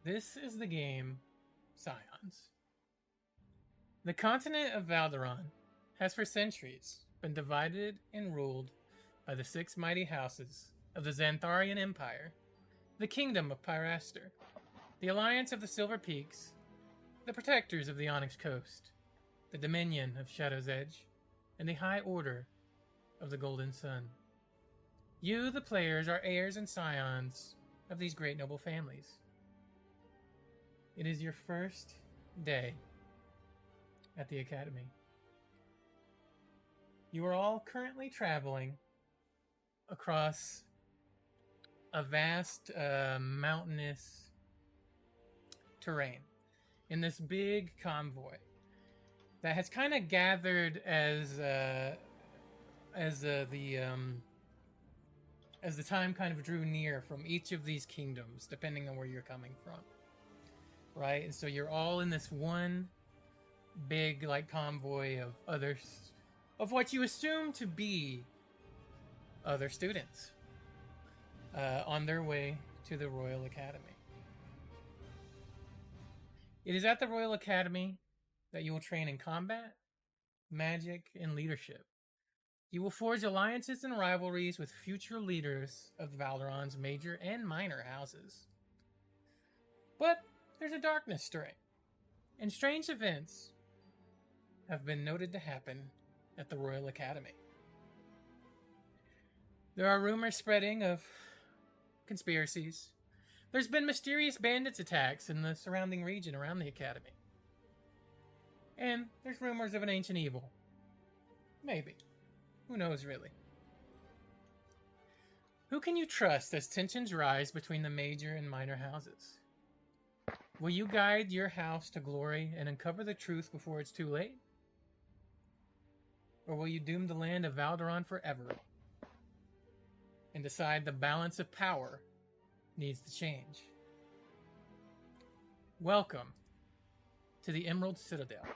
This is the game Scions. The continent of Valderon has for centuries been divided and ruled by the six mighty houses of the Xantharian Empire, the Kingdom of Pyraster, the Alliance of the Silver Peaks, the Protectors of the Onyx Coast, the Dominion of Shadowsedge, and the High Order of the Golden Sun. You, the players, are heirs and scions of these great noble families. It is your first day at the Academy. You are all currently traveling across a vast mountainous terrain in this big convoy that has kind of gathered as the time kind of drew near from each of these kingdoms, depending on where you're coming from, right? And so you're all in this one big like convoy of others, of what you assume to be other students, on their way to the Royal Academy. It is at the Royal Academy that you will train in combat, magic, and leadership. You will forge alliances and rivalries with future leaders of Valderon's major and minor houses. But there's a darkness stirring, and strange events have been noted to happen at the Royal Academy. There are rumors spreading of conspiracies. There's been mysterious bandits attacks in the surrounding region around the Academy. And there's rumors of an ancient evil. Maybe. Who knows, really? Who can you trust as tensions rise between the major and minor houses? Will you guide your house to glory and uncover the truth before it's too late? Or will you doom the land of Valderon forever and decide the balance of power needs to change? Welcome to the Emerald Citadel,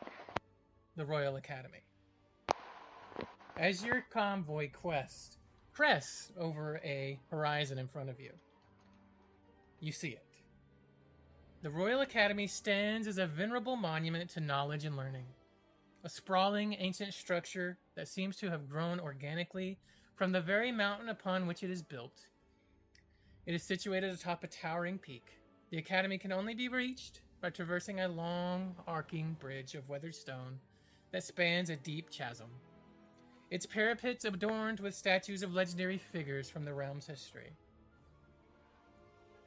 the Royal Academy. As your convoy crests over a horizon in front of you, you see it. The Royal Academy stands as a venerable monument to knowledge and learning, a sprawling ancient structure that seems to have grown organically from the very mountain upon which it is built. It is situated atop a towering peak. The Academy can only be reached by traversing a long, arcing bridge of weathered stone that spans a deep chasm. Its parapets adorned with statues of legendary figures from the realm's history.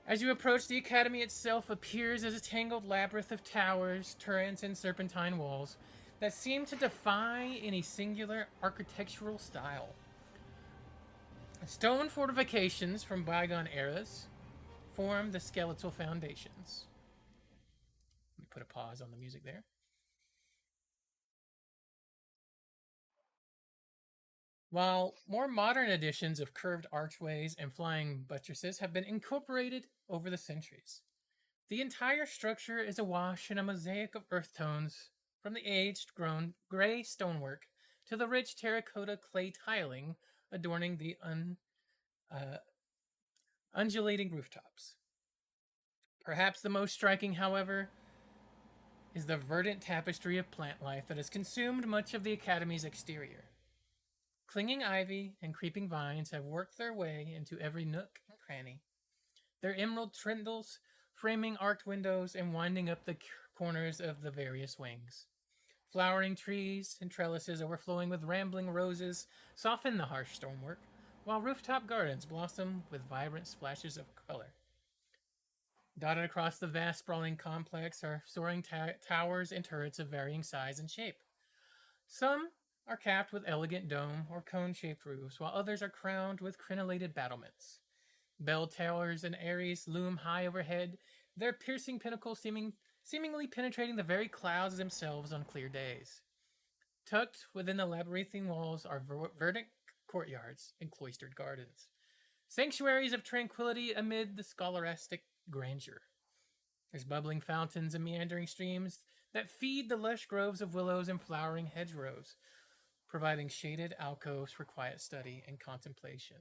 As you approach, the Academy itself appears as a tangled labyrinth of towers, turrets, and serpentine walls that seem to defy any singular architectural style. Stone fortifications from bygone eras form the skeletal foundations. Let me put a pause on the music there. While more modern additions of curved archways and flying buttresses have been incorporated over the centuries, the entire structure is awash in a mosaic of earth tones, from the aged, grown gray stonework to the rich terracotta clay tiling adorning the undulating rooftops. Perhaps the most striking, however, is the verdant tapestry of plant life that has consumed much of the Academy's exterior. Clinging ivy and creeping vines have worked their way into every nook and cranny, their emerald trindles framing arched windows and winding up the corners of the various wings. Flowering trees and trellises overflowing with rambling roses soften the harsh stonework, while rooftop gardens blossom with vibrant splashes of color. Dotted across the vast sprawling complex are soaring towers and turrets of varying size and shape. Some are capped with elegant dome or cone-shaped roofs, while others are crowned with crenellated battlements. Bell towers and eyries loom high overhead, their piercing pinnacles seemingly penetrating the very clouds themselves on clear days. Tucked within the labyrinthine walls are verdant courtyards and cloistered gardens, sanctuaries of tranquility amid the scholastic grandeur. There's bubbling fountains and meandering streams that feed the lush groves of willows and flowering hedgerows, providing shaded alcoves for quiet study and contemplation.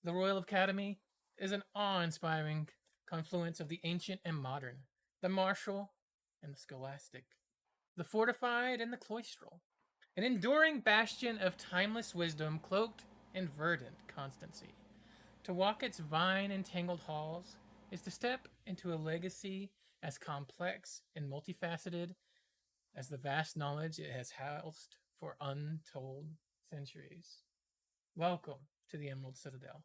The Royal Academy is an awe-inspiring confluence of the ancient and modern, the martial and the scholastic, the fortified and the cloistral, an enduring bastion of timeless wisdom cloaked in verdant constancy. To walk its vine entangled halls is to step into a legacy as complex and multifaceted as the vast knowledge it has housed for untold centuries. Welcome to the Emerald Citadel.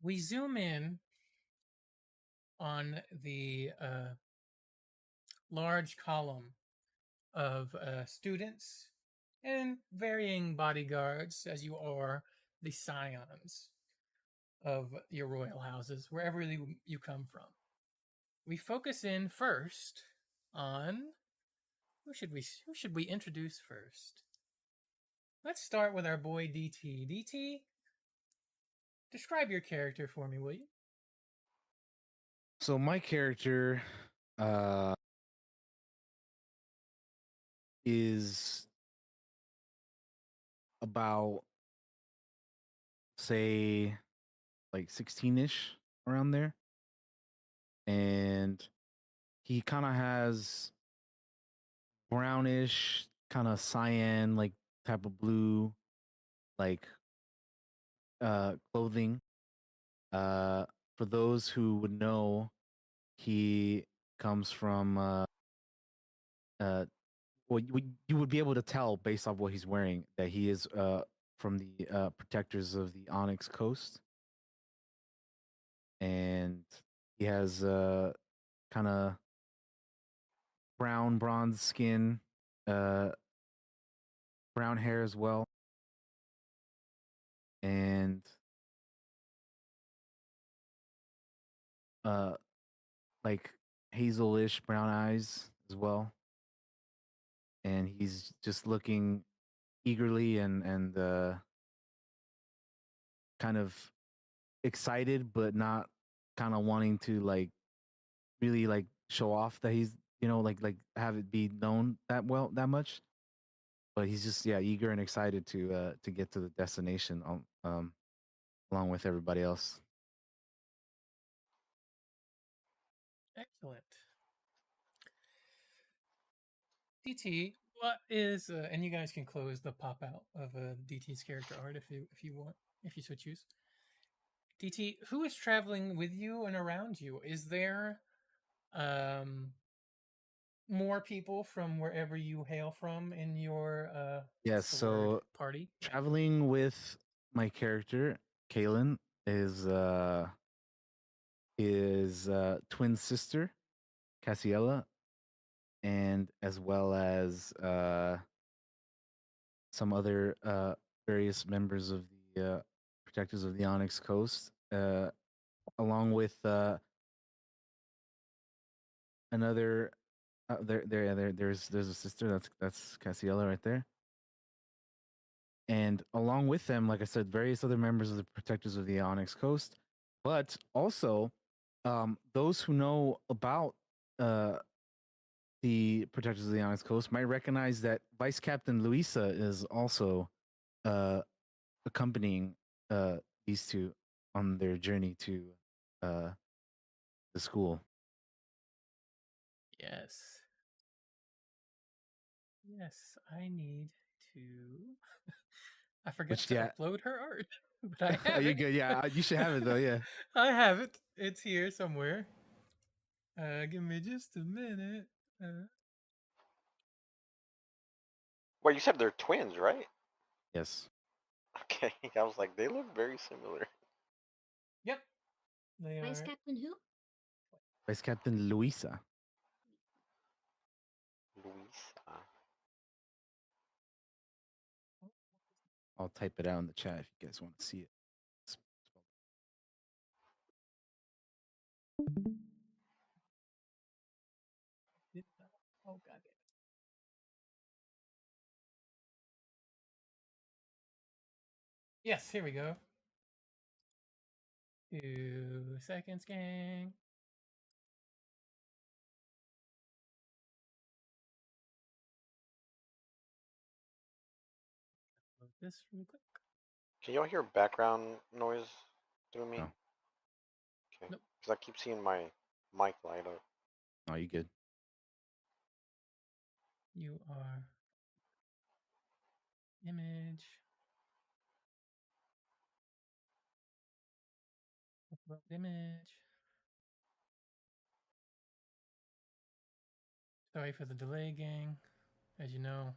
We zoom in on the large column of students and varying bodyguards, as you are the scions of your royal houses, wherever you come from. We focus in first on who should we introduce first? Let's start with our boy DT. DT, describe your character for me, will you? So my character is about, say, like 16-ish, around there. And he kind of has brownish, kind of cyan, like type of blue, like clothing. For those who would know, he comes from uh well, you would be able to tell based off what he's wearing that he is from the protectors of the Onyx Coast, and he has kind of brown bronze skin, uh brown hair as well, and uh like hazelish brown eyes as well. And he's just looking eagerly and kind of excited, but not kind of wanting to like really like show off that he's, like have it be known that much. But he's just, yeah, eager and excited to get to the destination along with everybody else. Excellent. DT, what is and you guys can close the pop out of DT's character art if you want, if you so choose. DT, who is traveling with you and around you? Is there um more people from wherever you hail from in your Yes, what's the word, so party? Yeah. traveling with my character, Kaylin, is twin sister, Cassiella, and as well as some other various members of the protectors of the Onyx Coast, along with another. There's a sister. That's Cassiella right there. And along with them, like I said, various other members of the protectors of the Onyx Coast, but also those who know about uh, the protectors of the Onyx Coast might recognize that Vice Captain Luisa is also uh, accompanying these two on their journey to uh, the school. Yes. Yes, I need to. I forgot Which, to yeah, upload her art, but I oh, have you're it. good. Yeah, you should have it though. Yeah. I have it. It's here somewhere. Give me just a minute. Uh, Well, you said they're twins, right? Yes. Okay, I was like, they look very similar. yep, they Vice are. Captain who? Vice Captain Luisa. Luisa. I'll type it out in the chat if you guys want to see it. Oh god. Yes, here we go. 2 seconds, gang. Load this real quick. Can y'all hear background noise through me? No. Okay. Nope. Because I keep seeing my mic light up. Oh, you good? You are image. Upload image. Sorry for the delay, gang. As you know,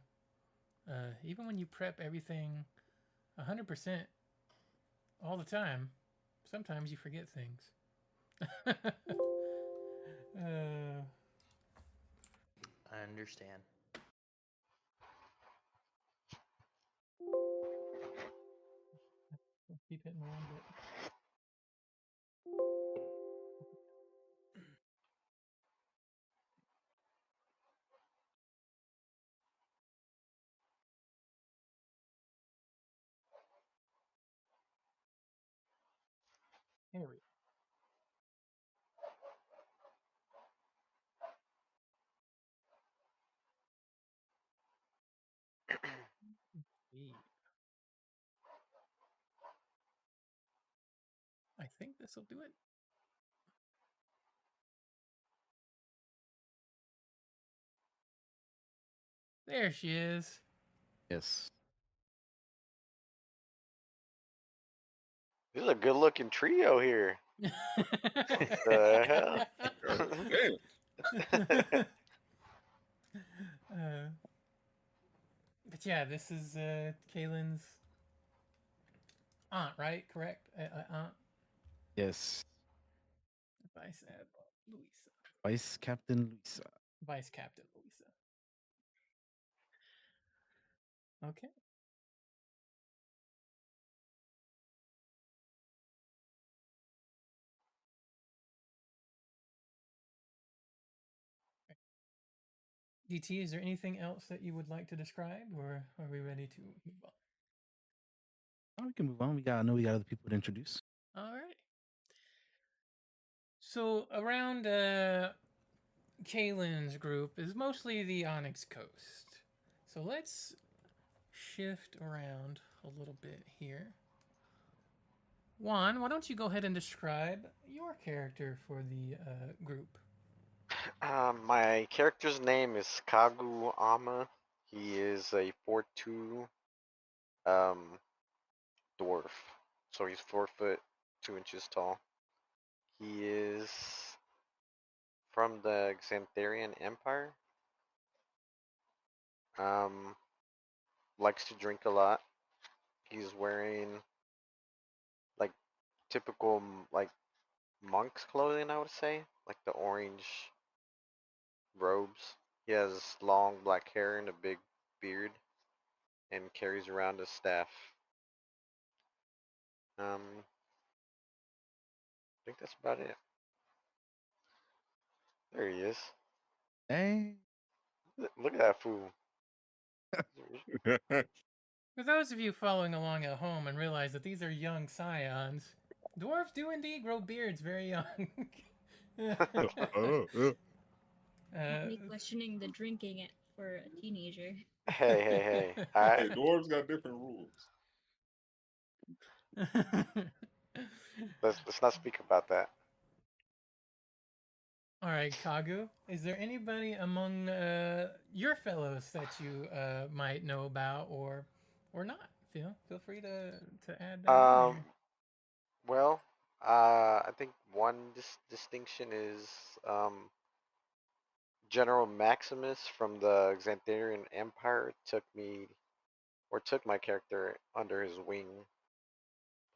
even when you prep everything 100% all the time, sometimes you forget things. I understand. Keep hitting the one bit. There we go. Sweet. I think this will do it. There she is. Yes. This is a good looking trio here. The hell? But yeah, this is Kaylin's aunt, right? Correct? Aunt Yes. Vice Admiral Louisa. Vice Captain Lisa. Vice Captain Louisa. Okay. DT, is there anything else that you would like to describe, or are we ready to move on? Oh, we can move on. I know we got other people to introduce. All right. So around Kaylin's group is mostly the Onyx Coast. So let's shift around a little bit here. Juan, why don't you go ahead and describe your character for the group? My character's name is Kagu Ama. He is a 4'2" um, dwarf. So he's 4 foot 2 inches tall. He is from the Xantharian Empire. Likes to drink a lot. He's wearing like typical like monk's clothing, I would say, like the orange robes. He has long black hair and a big beard, and carries around a staff. I think that's about it. There he is. Hey. Look at that fool. For those of you following along at home and realize that these are young scions, dwarves do indeed grow beards very young. Me questioning the drinking it for a teenager. Hey. Hey, dwarves got different rules. Let's not speak about that. All right, Kagu, is there anybody among your fellows that you might know about or not? Feel free to add that in Um, there. well, I think one distinction is General Maximus from the Xantharian Empire took my character under his wing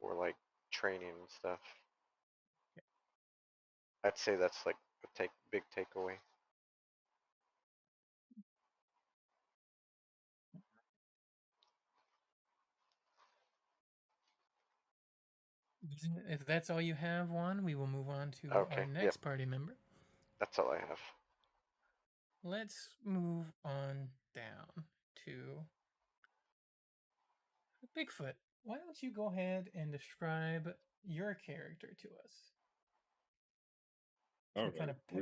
for like training and stuff. I'd say that's like a big takeaway. If that's all you have, Juan, we will move on to Okay, our yep. next party member. That's all I have. Let's move on down to Bigfoot. Why don't you go ahead and describe your character to us? So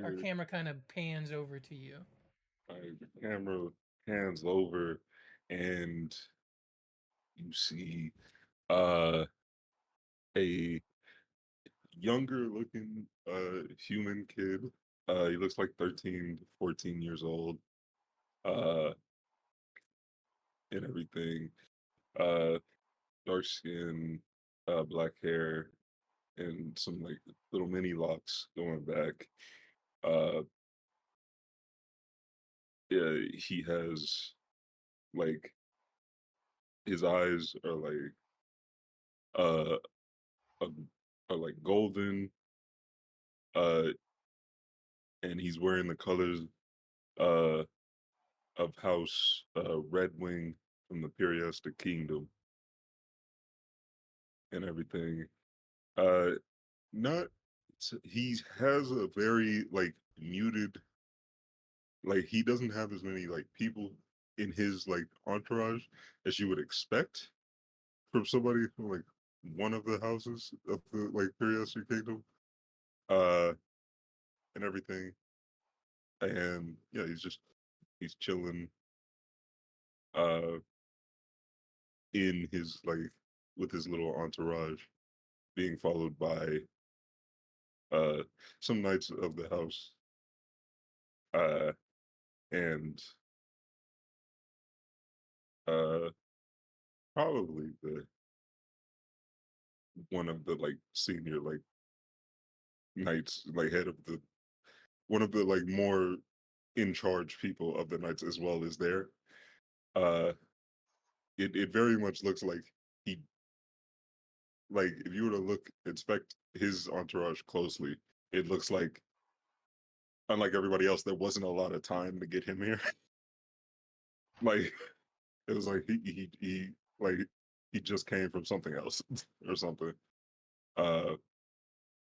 our camera kind of pans over to you. The camera pans over, and you see a younger looking human kid. He looks like 13 to 14 years old. Uh and everything. Uh Dark skin, black hair, and some like little mini locks going back. Uh yeah, he has like his eyes are like uh are, are like golden, uh and he's wearing the colors uh of House Red Wing from the Pyraster Kingdom and everything. Uh not he has a very like muted, like he doesn't have as many like people in his like entourage as you would expect from somebody from like one of the houses of the like Pyraster Kingdom. Uh and everything. And yeah, he's chilling uh in his like with his little entourage, being followed by uh some knights of the house, uh and uh probably the one of the like senior like knights, like head of the one of the like more in charge people of the knights as well as there. uh it very much looks like he, like if you were to inspect his entourage closely, it looks like, unlike everybody else, there wasn't a lot of time to get him here. Like it was like he like he just came from something else or something. Uh,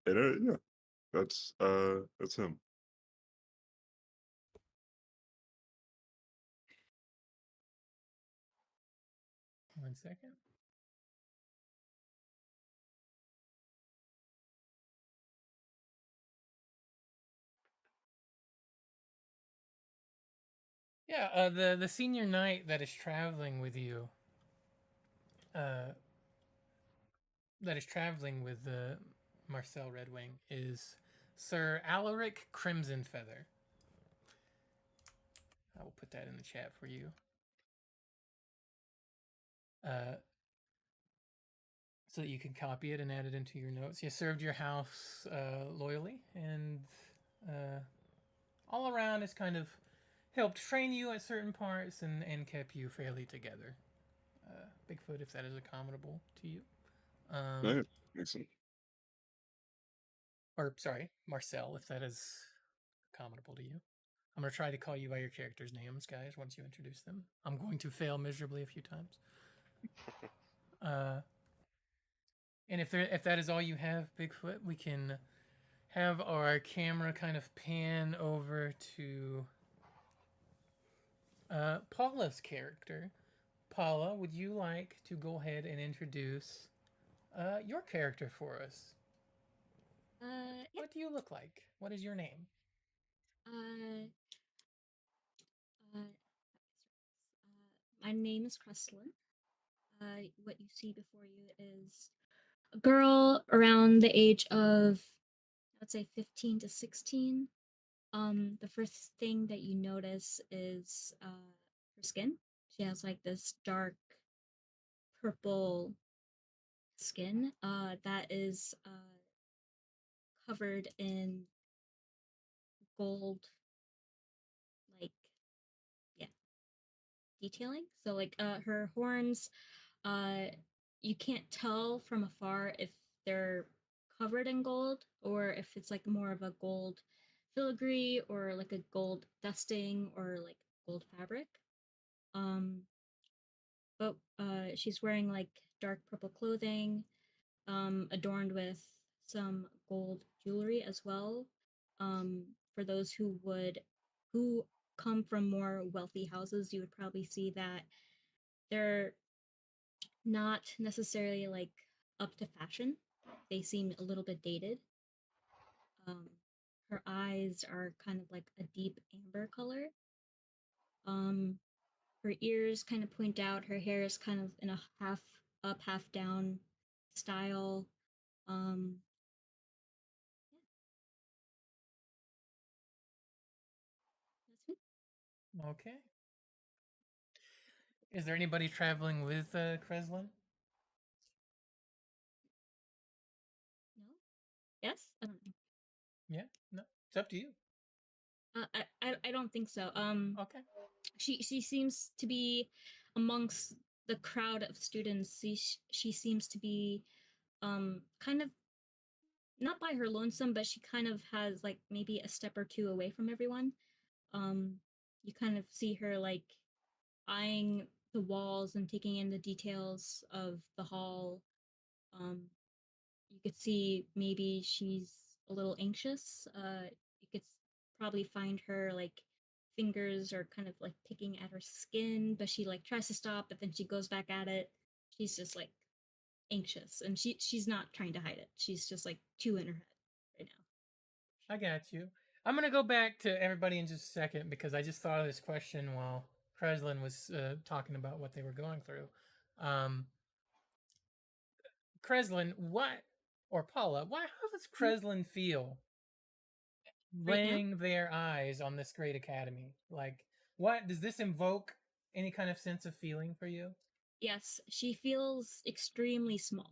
and yeah, that's him. One second. Yeah, the senior knight that is traveling with you, uh, that is traveling with Marcel Redwing is Sir Alaric Crimson Feather. I will put that in the chat for you. So that you can copy it and add it into your notes. He served your house loyally, and all around has kind of helped train you at certain parts and kept you fairly together. Bigfoot, if that is accommodable to you. Yeah, makes sense. Or, sorry, Marcel, if that is accommodable to you. I'm going to try to call you by your characters' names, guys, once you introduce them. I'm going to fail miserably a few times. And if that is all you have, Bigfoot, we can have our camera kind of pan over to Paula's character. Paula, would you like to go ahead and introduce your character for us? Yeah. What do you look like? What is your name? My name is Cressler. What you see before you is a girl around the age of, I would say, 15 to 16. The first thing that you notice is her skin. She has like this dark purple skin that is covered in gold, like, yeah, detailing. So like her horns, uh you can't tell from afar if they're covered in gold or if it's like more of a gold filigree or like a gold dusting or like gold fabric. um but she's wearing like dark purple clothing, adorned with some gold jewelry as well. For those who come from more wealthy houses, you would probably see that they're not necessarily like up to fashion. They seem a little bit dated. Um, Her eyes are kind of like a deep amber color. Um, her ears kind of point out. Her hair is kind of in a half up, half down style. That's it. Okay. Is there anybody traveling with Kreslin? No? Yes? I don't know. Yeah. No. It's up to you. I don't think so. Okay. She seems to be amongst the crowd of students. She seems to be kind of not by her lonesome, but she kind of has like maybe a step or two away from everyone. You kind of see her like eyeing the walls and taking in the details of the hall. You could see maybe she's a little anxious. You could probably find her like fingers are kind of like picking at her skin, but she like tries to stop, but then she goes back at it. She's just like anxious, and she's not trying to hide it. She's just like two in her head right now. I got you. I'm gonna go back to everybody in just a second because I just thought of this question while Kreslin was talking about what they were going through. Kreslin, what or Paula, how does Kreslin feel Right now? laying their eyes on this great academy? Like, what does this invoke? Any kind of sense of feeling for you? Yes, she feels extremely small.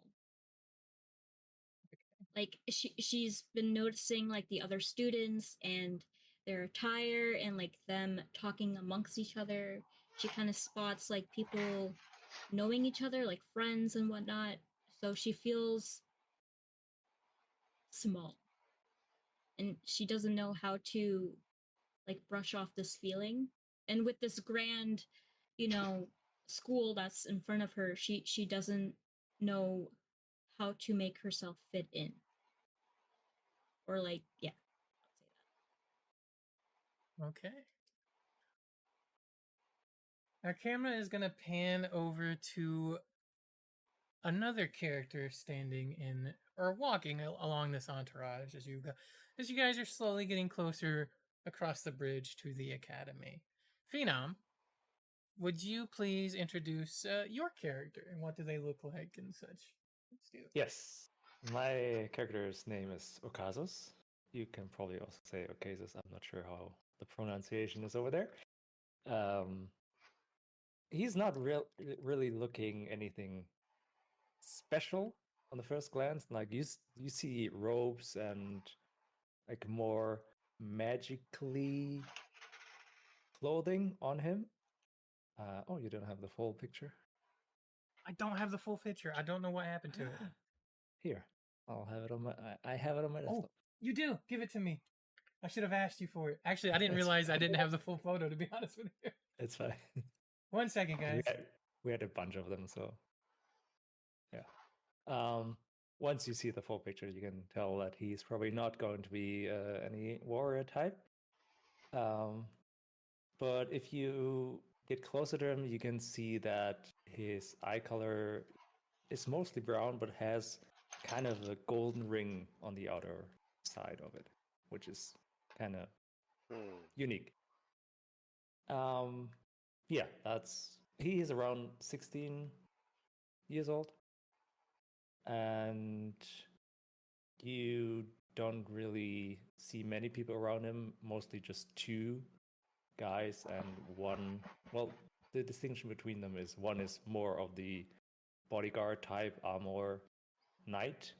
Like she's been noticing like the other students and their attire and like them talking amongst each other. She kind of spots like people knowing each other, like friends and whatnot. So she feels small, and she doesn't know how to like brush off this feeling. And with this grand, you know, school that's in front of her, she doesn't know how to make herself fit in. Or like, yeah, I'll say that. Okay. Our camera is going to pan over to another character standing in or walking along this entourage as you guys are slowly getting closer across the bridge to the academy. Phenom, would you please introduce your character and what do they look like and such? Let's do it. Yes, my character's name is Okazos. You can probably also say Okazos. I'm not sure how the pronunciation is over there. He's not really looking anything special on the first glance. Like you see robes and like more magically clothing on him. Oh, you don't have the full picture? I don't have the full picture. I don't know what happened to it. Here, I'll have it on my. I have it on my desktop. Oh, you do. Give it to me. I should have asked you for it. Actually, I didn't That's realize I didn't fine. have the full photo, to be honest with you. It's fine. 1 second, guys. We had a bunch of them, so yeah. Once you see the full picture, you can tell that he's probably not going to be any warrior type. But if you get closer to him, you can see that his eye color is mostly brown, but has kind of a golden ring on the outer side of it, which is kind of unique. Yeah, he is around 16 years old, and you don't really see many people around him, mostly just two guys and one. Well, the distinction between them is one is more of the bodyguard type armor knight,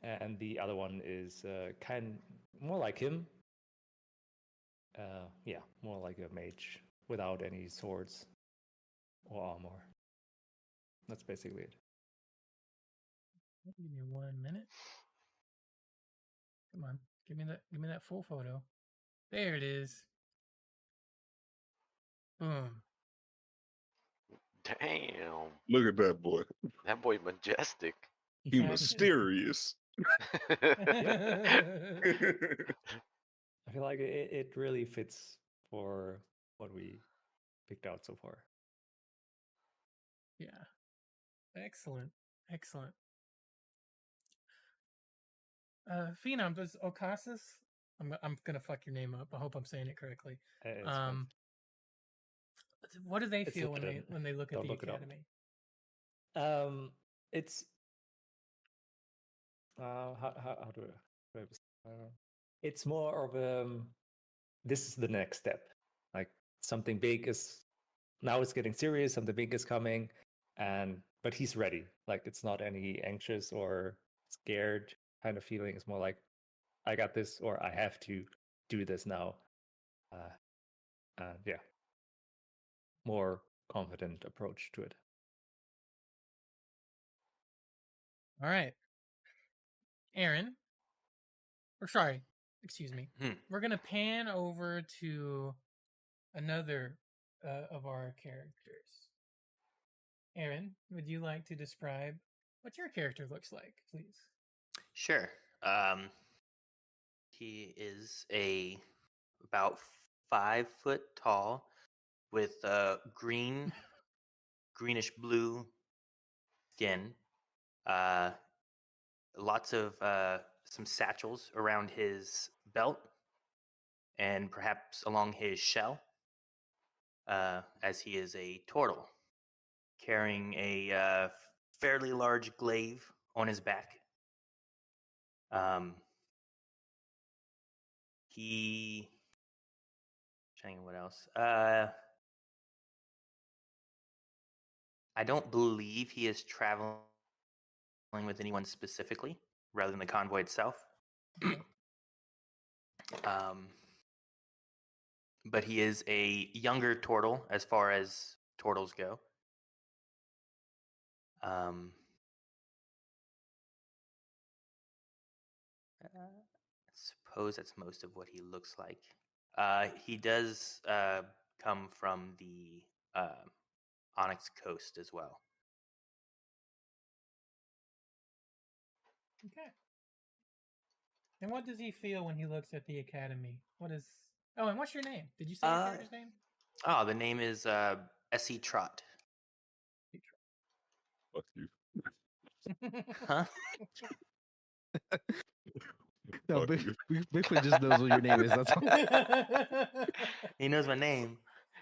and the other one is kind more like him. Yeah, more like a mage without any swords or armor. That's basically it. Give me 1 minute. Come on, give me that full photo. There it is. Boom. Damn. Look at that boy. That boy majestic. He mysterious. I feel like it really fits for what we picked out so far. Yeah. Excellent. Excellent. Phenom, does Okasas? I'm gonna fuck your name up. I hope I'm saying it correctly. It's fine. What do they It's feel when written. they look at Don't the look it up. academy? It's how do I it's more of this is the next step. Like something big is now it's getting serious, something big is coming, but he's ready. Like it's not any anxious or scared kind of feeling. It's more like I got this or I have to do this now. Yeah. More confident approach to it. All right. Aaron, or sorry, excuse me. We're going to pan over to another of our characters. Aaron, would you like to describe what your character looks like, please? Sure. He is about 5 foot tall with greenish blue skin. Lots of some satchels around his belt and perhaps along his shell, as he is a turtle carrying a fairly large glaive on his back. He trying what else? I don't believe he is traveling with anyone specifically, rather than the convoy itself. But he is a younger turtle as far as turtles go. I suppose that's most of what he looks like. He does come from the Onyx Coast as well. Okay. And what does he feel when he looks at the academy? What is... Oh, and what's your name? Did you say your character's name? Oh, the name is S.E. Trot. Fuck you. Huh? No, Fuck you. Bigfoot just knows what your name is. That's all. He knows my name.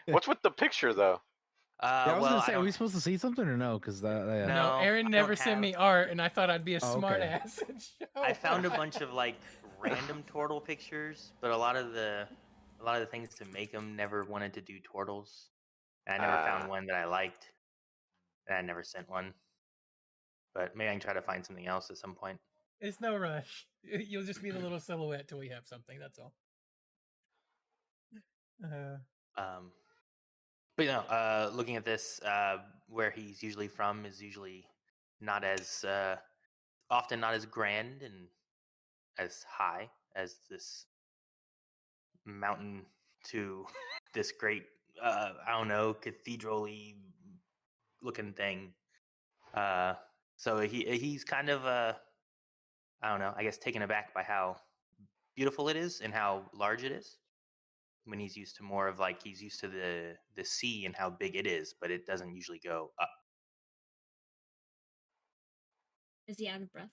What's with the picture though? Yeah, I was gonna say, are don't- we supposed to see something or no? Because that, yeah. No, No, Aaron I never don't sent have- me art, and I thought I'd be a Oh, smart okay. ass and show I found a art. bunch of like random turtle pictures, but a lot of the things to make them never wanted to do turtles. And I never found one that I liked, and I never sent one. But maybe I can try to find something else at some point. It's no rush. You'll just be the little silhouette till we have something. That's all. But you know, looking at this, where he's usually from is usually not as often not as grand and as high as this mountain to this great I don't know, cathedral-y looking thing. So he's kind of I don't know, I guess taken aback by how beautiful it is and how large it is. When he's used to more of like he's used to the sea and how big it is, but it doesn't usually go up. Is he out of breath?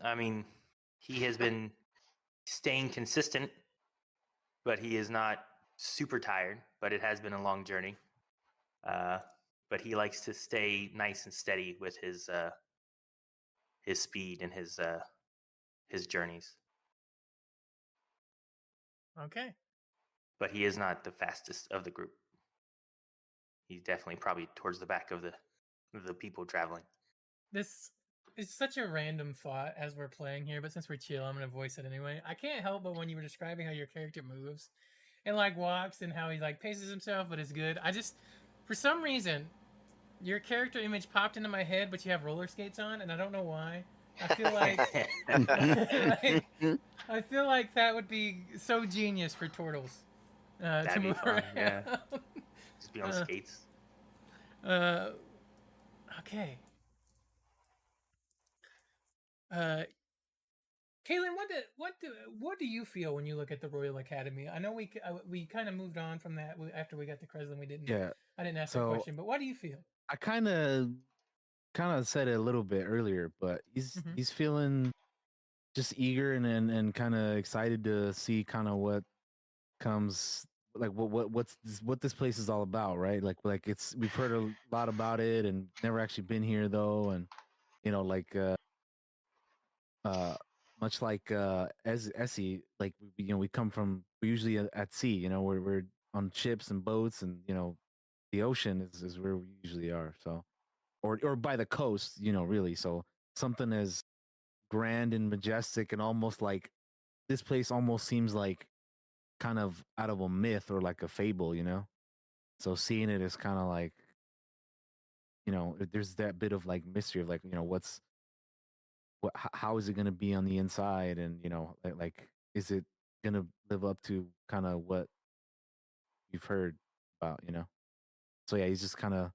I mean, he has been staying consistent, but he is not super tired, but it has been a long journey. But he likes to stay nice and steady with his speed and his journeys. Okay. But he is not the fastest of the group. He's definitely probably towards the back of the people traveling. This is such a random thought as we're playing here, but since we're chill, I'm going to voice it anyway. I can't help but when you were describing how your character moves and like walks and how he like paces himself, but is good. For some reason, your character image popped into my head, but you have roller skates on, and I don't know why. I feel like, I feel like that would be so genius for turtles to That'd be move fun, around. yeah. Just be on skates. Okay. Kaylin, what do you feel when you look at the Royal Academy? I know we kind of moved on from that after we got to Kreslin. We didn't. Yeah. I didn't ask So- the question, but what do you feel? I kind of said it a little bit earlier, but Mhm. he's feeling just eager and kind of excited to see kind of what comes like what this place is all about, right? Like it's we've heard a lot about it and never actually been here though, and like uh much like as Essie, like we come from we usually at sea, we're on ships and boats, and the ocean is where we usually are. So or by the coast, really. So something as grand and majestic and almost like this place almost seems like kind of out of a myth or like a fable. So seeing it is kind of like, there's that bit of like mystery of like, how is it going to be on the inside? And, like, is it going to live up to kind of what you've heard about? So yeah, he's just kind of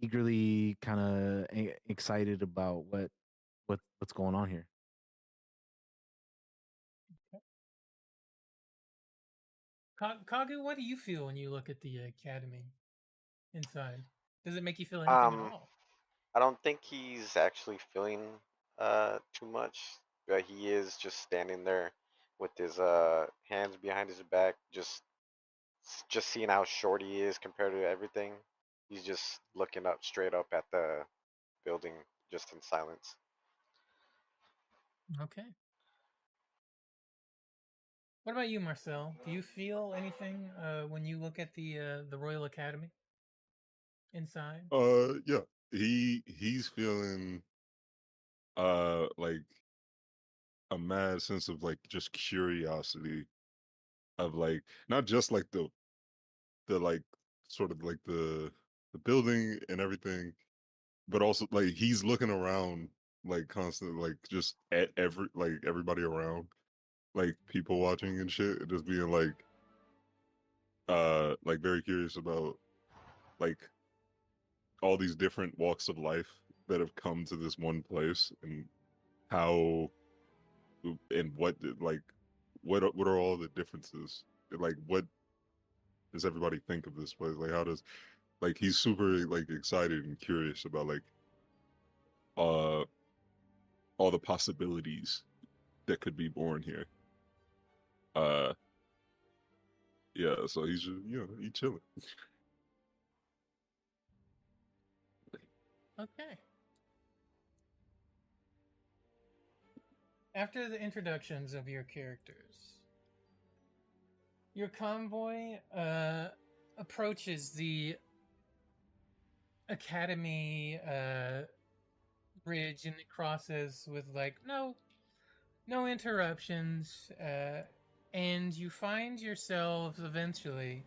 eagerly kind of excited about what's going on here. Kagu, what do you feel when you look at the academy inside? Does it make you feel anything at all? I don't think he's actually feeling too much, but he is just standing there with his hands behind his back, just seeing how short he is compared to everything. He's just looking up straight up at the building, just in silence. Okay. What about you, Marcel? Do you feel anything when you look at the Royal Academy inside? Yeah. He's feeling like a mad sense of like just curiosity of like not just like the like sort of like the building and everything, but also like he's looking around like constantly, like just at everybody around, like people watching and shit, and just being like very curious about like all these different walks of life that have come to this one place, and how and what are all the differences, like what does everybody think of this place, like how does, like he's super like excited and curious about like uh all the possibilities that could be born here. uh yeah, so he's just he chilling. Okay. After the introductions of your characters, your convoy approaches the academy bridge, and it crosses with like no interruptions, and you find yourselves eventually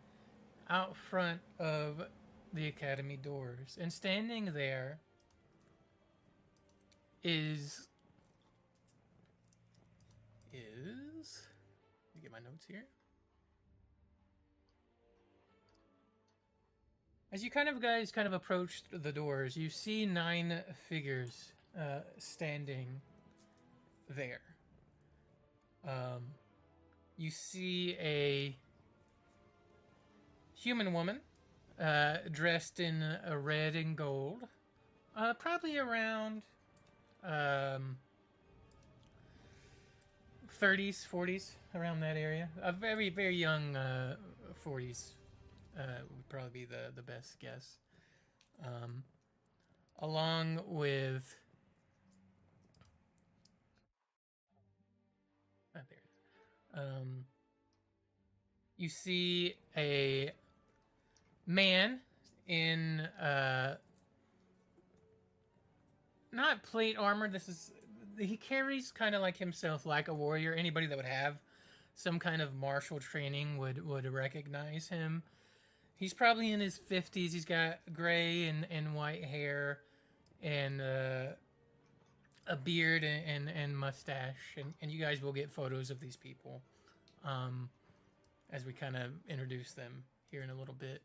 out front of the academy doors, and standing there is let me get my notes here. As you guys approach the doors, you see 9 figures standing there. You see a human woman dressed in a red and gold, probably around 30s, 40s, around that area. A very, very young 40s would probably be the best guess. Along with you see a man in not plate armor. He carries kind of like himself like a warrior. Anybody that would have some kind of martial training would recognize him. He's probably in his 50s. He's got gray and white hair, and a beard and mustache. And you guys will get photos of these people as we kind of introduce them here in a little bit.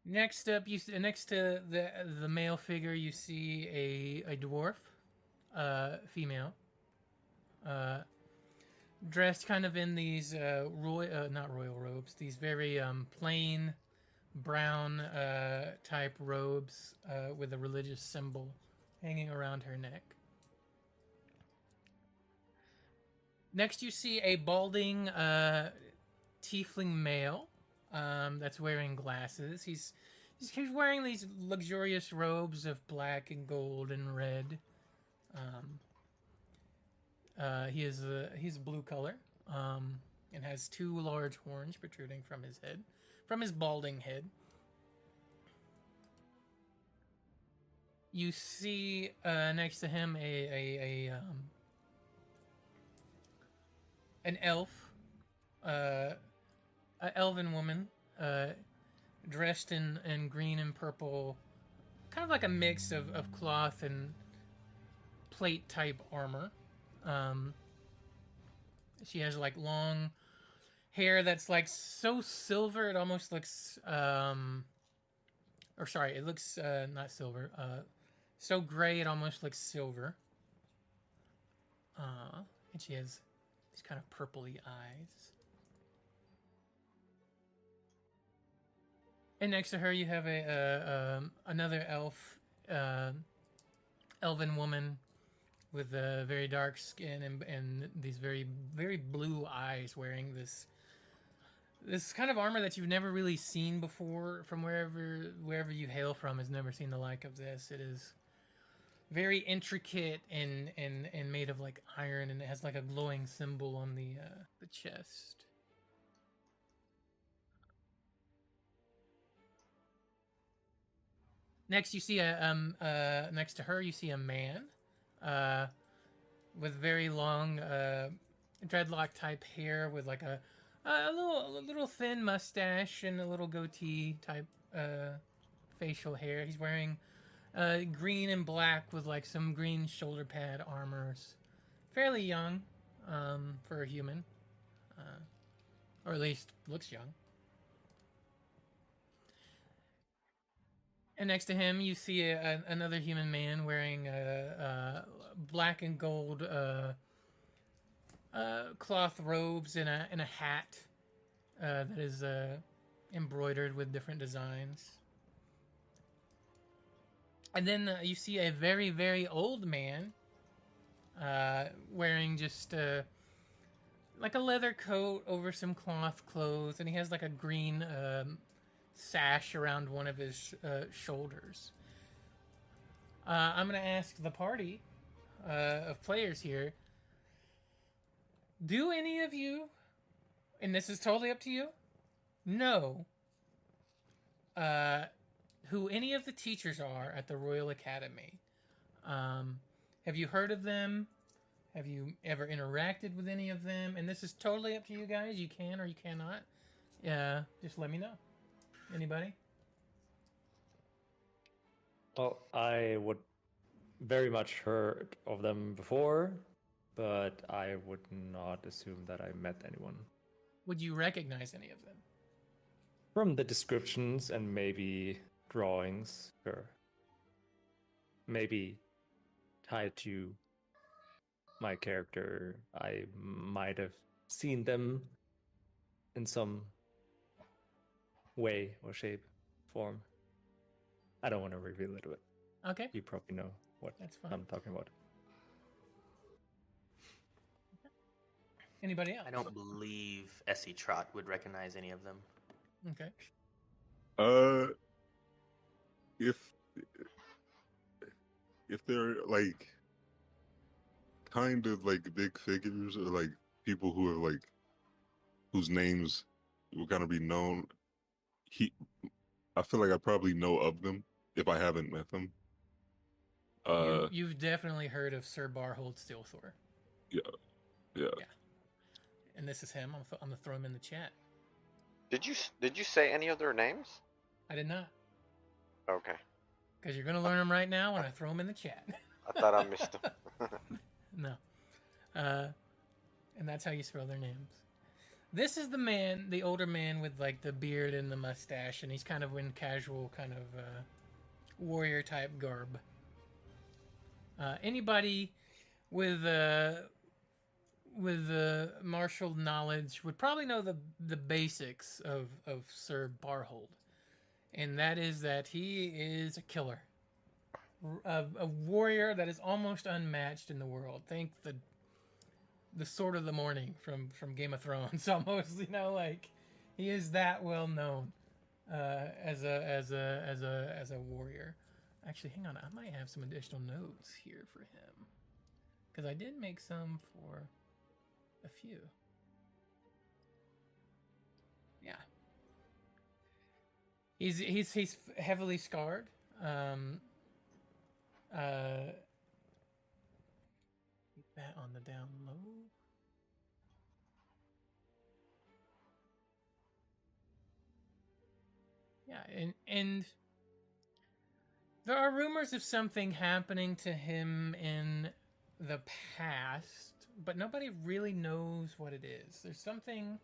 Next up, next to the male figure, you see a dwarf, female, dressed kind of in these not royal robes, these very plain brown type robes with a religious symbol hanging around her neck. Next, you see a balding tiefling male that's wearing glasses. He's wearing these luxurious robes of black and gold and red. He's blue color and has two large horns protruding from his head, from his balding head. You see next to him an elf, an elven woman, dressed in green and purple, kind of like a mix of cloth and plate type armor. She has like long hair that's like so silver it almost looks it looks not silver, so gray it almost looks silver. And she has these kind of purpley eyes. And next to her, you have another elf, elven woman with a very dark skin and these very, very blue eyes, wearing this kind of armor that you've never really seen before. From wherever you hail from has never seen the like of this. It is very intricate and made of like iron, and it has like a glowing symbol on the chest. Next, you see next to her, you see a man, with very long dreadlock type hair, with like a little thin mustache and a little goatee type facial hair. He's wearing green and black with like some green shoulder pad armors. Fairly young for a human, or at least looks young. And next to him, you see another human man wearing black and gold cloth robes and a hat that is embroidered with different designs. And then you see a very, very old man wearing just like a leather coat over some cloth clothes, and he has like a green sash around one of his shoulders. I'm going to ask the party of players here, do any of you, and this is totally up to you, know who any of the teachers are at the Royal Academy? Have you heard of them? Have you ever interacted with any of them? And this is totally up to you guys. You can or you cannot. Just let me know. Anybody? Well, I would very much heard of them before, but I would not assume that I met anyone. Would you recognize any of them? From the descriptions and maybe drawings, sure. Maybe tied to my character, I might have seen them in some way or shape, form. I don't want to reveal it, but Okay, you probably know what that's fine. I'm talking about. Anybody else? I don't believe Essie Trot would recognize any of them. Okay. If they're like kind of like big figures or like people who are like whose names will kind of be known, I feel like I probably know of them if I haven't met them. You've definitely heard of Sir Barhold Steelthor. Yeah. And this is him. I'm gonna throw him in the chat. Did you say any of their names? I did not, Okay. because you're gonna learn them right now when I throw them in the chat. I thought I missed them. No. And that's how you spell their names. This is the man, the older man with like the beard and the mustache, and he's kind of in casual kind of warrior type garb. Anybody with martial knowledge would probably know the basics of Sir Barhold, and that is that he is a killer, a warrior that is almost unmatched in the world. Think the Sword of the Morning from Game of Thrones almost. Like he is that well known as a warrior. Actually, hang on, I might have some additional notes here for him because I did make some for a few. Yeah, he's heavily scarred. Keep that on the down low. Yeah, and there are rumors of something happening to him in the past, but nobody really knows what it is. There's something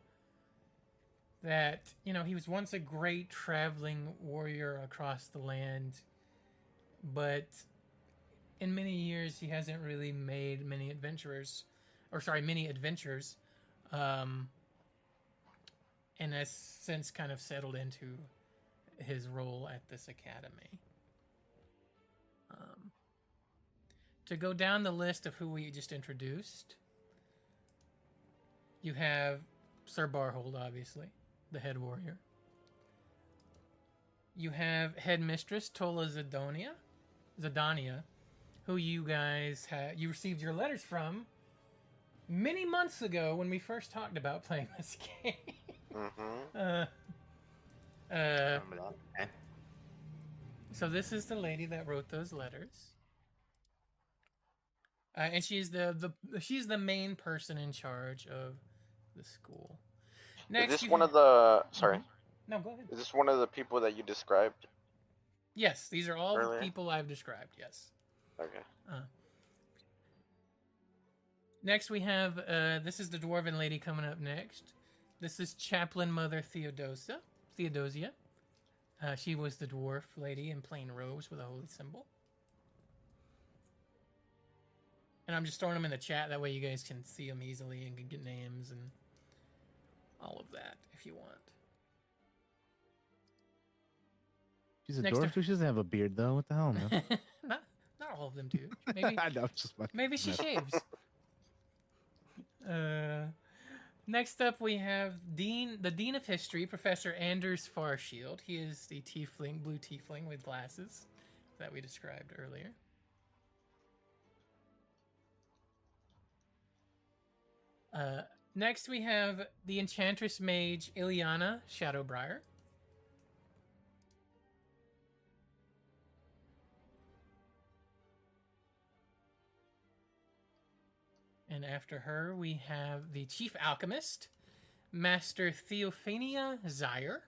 that, he was once a great traveling warrior across the land, but in many years he hasn't really made many adventures, and has since kind of settled into his role at this academy. To go down the list of who we just introduced, you have Sir Barhold, obviously, the head warrior. You have headmistress Tola Zadania, who you guys you received your letters from many months ago when we first talked about playing this game. Mm-hmm. Remember that? Okay. So this is the lady that wrote those letters, and she's she's the main person in charge of the school. Is this one of the? Sorry. No, go ahead. Is this one of the people that you described? Yes, these are all earlier? the people I've described. Yes. Okay. Next we have this is the dwarven lady coming up next. This is Chaplain Mother Theodosia. She was the dwarf lady in plain robes with a holy symbol. And I'm just throwing them in the chat, that way you guys can see them easily and can get names and all of that if you want. She's a Next dwarf too. She doesn't have a beard though. What the hell, man? not all of them do. Maybe I know, just fucking. maybe she shaves. Next up, we have the Dean of History, Professor Anders Farshield. He is the blue tiefling with glasses that we described earlier. Next, we have the Enchantress Mage Ileana Shadowbriar. And after her, we have the Chief Alchemist, Master Theophania Zyre.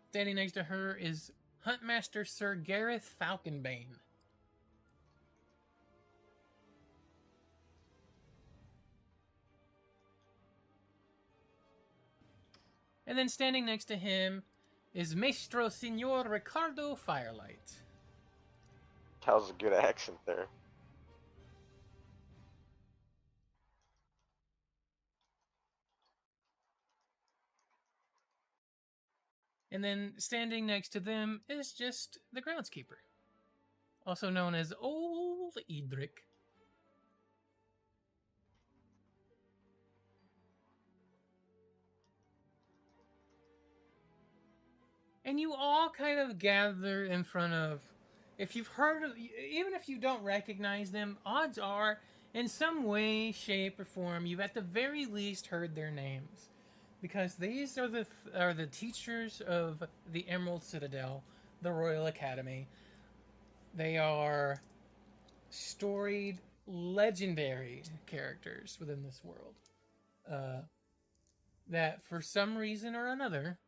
Standing next to her is Huntmaster Sir Gareth Falconbane. And then standing next to him is Maestro Signor Ricardo Firelight. That was a good accent there. And then standing next to them is just the groundskeeper, also known as Old Edric. And you all kind of gather in front of, if you've heard of, even if you don't recognize them, odds are, in some way, shape, or form, you've at the very least heard their names. Because these are the teachers of the Emerald Citadel, the Royal Academy. They are storied, legendary characters within this world. That, for some reason or another,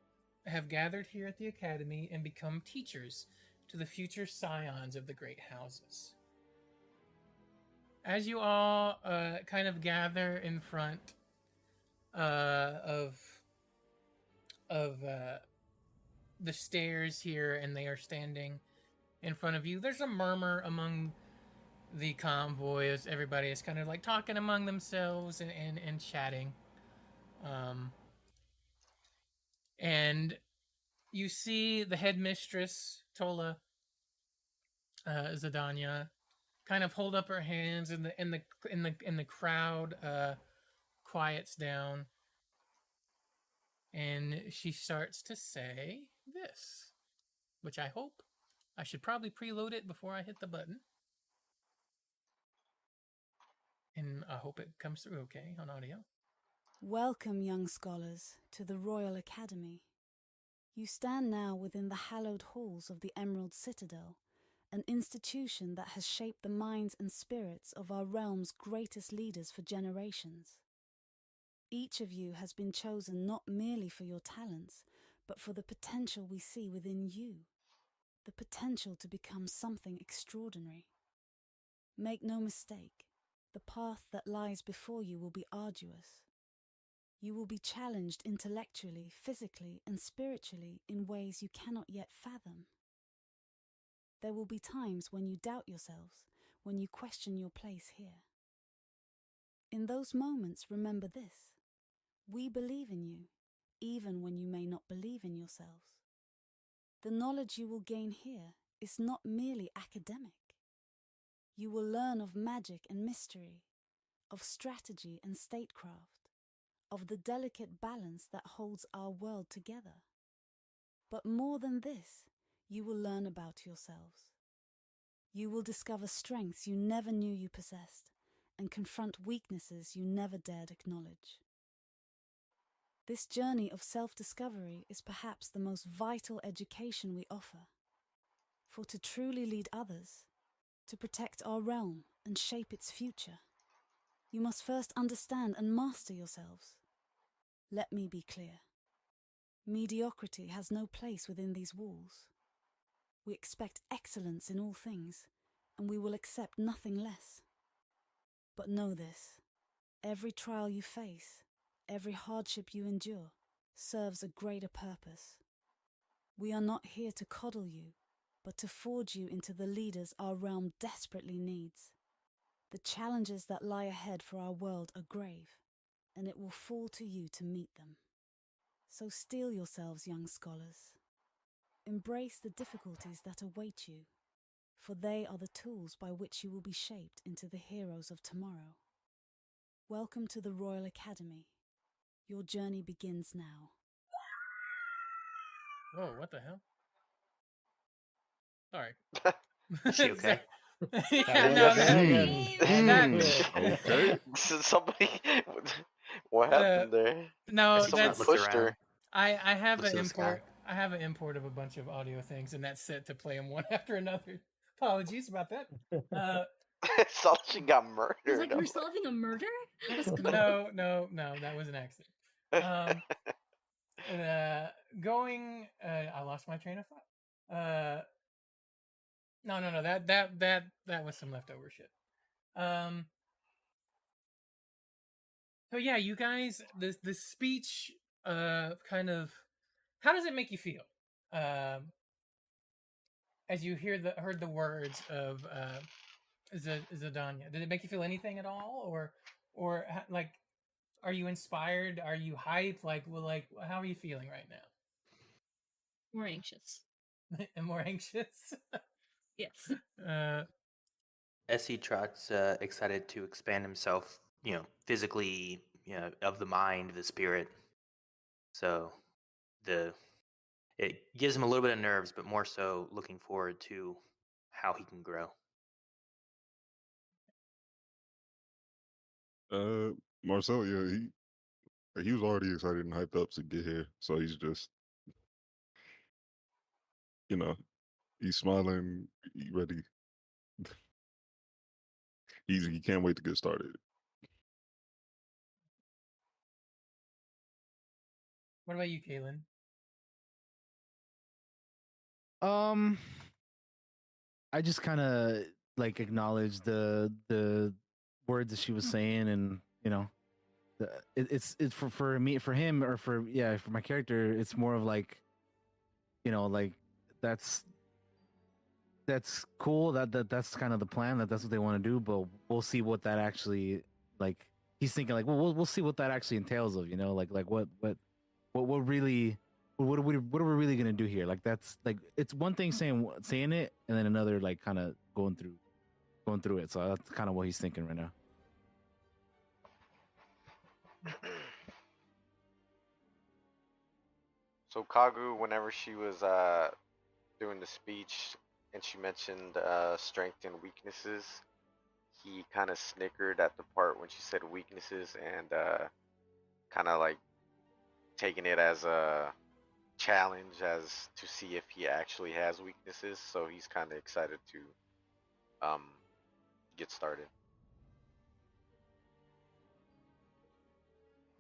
have gathered here at the Academy and become teachers to the future scions of the great houses. As you all kind of gather in front of the stairs here, and they are standing in front of you, there's a murmur among the convoy as everybody is kind of like talking among themselves and chatting. And you see the headmistress Tola Zadanya kind of hold up her hands, and the crowd quiets down, and she starts to say this, which I hope I should probably preload it before I hit the button, and I hope it comes through okay on audio. Welcome, young scholars, to the Royal Academy. You stand now within the hallowed halls of the Emerald Citadel, an institution that has shaped the minds and spirits of our realm's greatest leaders for generations. Each of you has been chosen not merely for your talents, but for the potential we see within you, the potential to become something extraordinary. Make no mistake, the path that lies before you will be arduous. You will be challenged intellectually, physically, and spiritually in ways you cannot yet fathom. There will be times when you doubt yourselves, when you question your place here. In those moments, remember this: we believe in you, even when you may not believe in yourselves. The knowledge you will gain here is not merely academic. You will learn of magic and mystery, of strategy and statecraft, of the delicate balance that holds our world together. But more than this, you will learn about yourselves. You will discover strengths you never knew you possessed, and confront weaknesses you never dared acknowledge. This journey of self-discovery is perhaps the most vital education we offer. For to truly lead others, to protect our realm and shape its future, you must first understand and master yourselves. Let me be clear. Mediocrity has no place within these walls. We expect excellence in all things, and we will accept nothing less. But know this: every trial you face, every hardship you endure, serves a greater purpose. We are not here to coddle you, but to forge you into the leaders our realm desperately needs. The challenges that lie ahead for our world are grave, and it will fall to you to meet them. So steel yourselves, young scholars. Embrace the difficulties that await you, for they are the tools by which you will be shaped into the heroes of tomorrow. Welcome to the Royal Academy. Your journey begins now. Whoa, what the hell? Sorry. Is she okay? Yeah, was no, a dragon. that- Okay. Somebody, what happened there? no, She's not that's looked Pushed around. her. I have Looks an to the sky. import. I have an import of a bunch of audio things, and that's set to play them one after another. Apologies about that. Saw she got It's murdered. like we're solving a murder? What's going on? No, that was an accident. Going. I lost my train of thought. No. That was some leftover shit. So yeah, you guys, the speech, kind of, how does it make you feel, as you heard the words of Zadanya? Did it make you feel anything at all, or like, are you inspired? Are you hyped? Like, well, like, how are you feeling right More anxious. now? And more anxious. Yes. As he trots, excited to expand himself, physically, of the mind, the spirit. So it gives him a little bit of nerves, but more so looking forward to how he can grow. Marcel, yeah, he was already excited and hyped up to get here, so he's just, you know, he's smiling, ready. He can't wait to get started. What about you, Kaylin? I just kind of like acknowledged the words that she was saying, and it's for me, for him, or for my character. It's more of like, like that's cool. That's kind of the plan. That's what they want to do. But we'll see what that actually, like. He's thinking like, well, we'll see what that actually entails of, like what really what are we really gonna do here? Like that's like it's one thing saying it, and then another like kind of going through it. So that's kind of what he's thinking right now. So Kagu, whenever she was doing the speech and she mentioned strength and weaknesses, he kind of snickered at the part when she said weaknesses and kind of like taking it as a challenge as to see if he actually has weaknesses. So he's kind of excited to get started.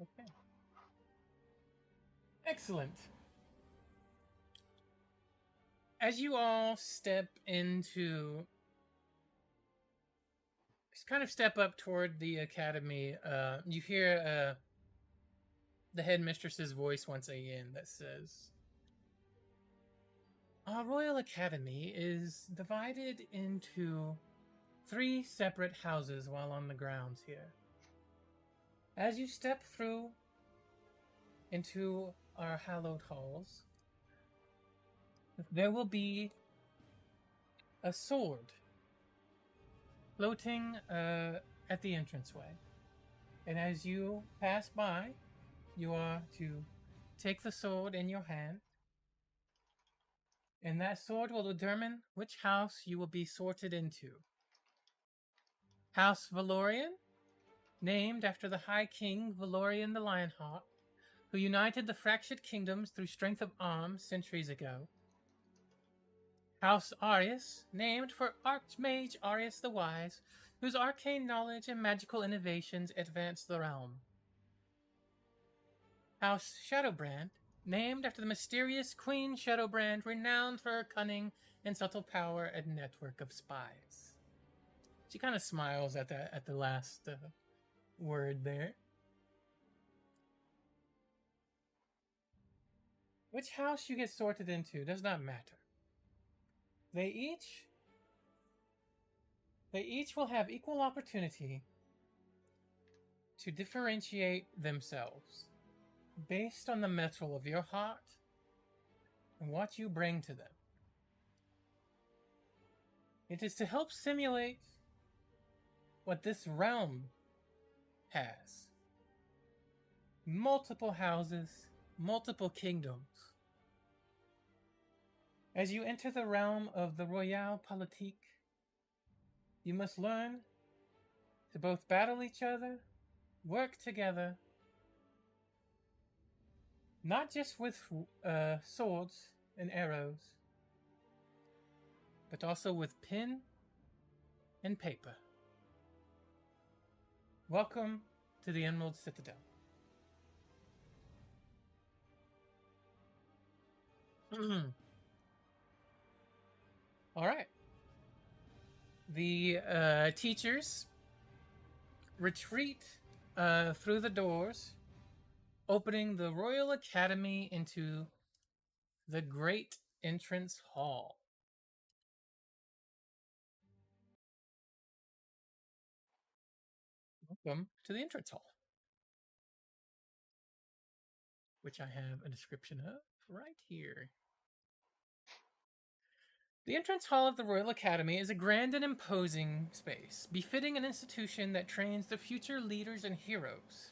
Okay. Excellent. As you all step up toward the academy, you hear the headmistress's voice once again that says, "Our Royal Academy is divided into 3 separate houses while on the grounds here. As you step through into our hallowed halls, there will be a sword floating at the entranceway. And as you pass by, you are to take the sword in your hand, and that sword will determine which house you will be sorted into. House Valorian, named after the High King Valorian the Lionheart, who united the fractured kingdoms through strength of arms centuries ago. House Arius, named for Archmage Arius the Wise, whose arcane knowledge and magical innovations advanced the realm. House Shadowbrand, named after the mysterious Queen Shadowbrand, renowned for her cunning and subtle power and network of spies." She kind of smiles at the last word there. Which house you get sorted into does not matter. They each will have equal opportunity to differentiate themselves based on the metal of your heart and what you bring to them. It is to help simulate what this realm has. Multiple houses, multiple kingdoms. As you enter the realm of the Royale Politique, you must learn to both battle each other, work together, not just with swords and arrows, but also with pen and paper. Welcome to the Emerald Citadel. All right. The teachers retreat through the doors, opening the Royal Academy into the Great Entrance Hall. Welcome to the entrance hall, which I have a description of right here. The entrance hall of the Royal Academy is a grand and imposing space, befitting an institution that trains the future leaders and heroes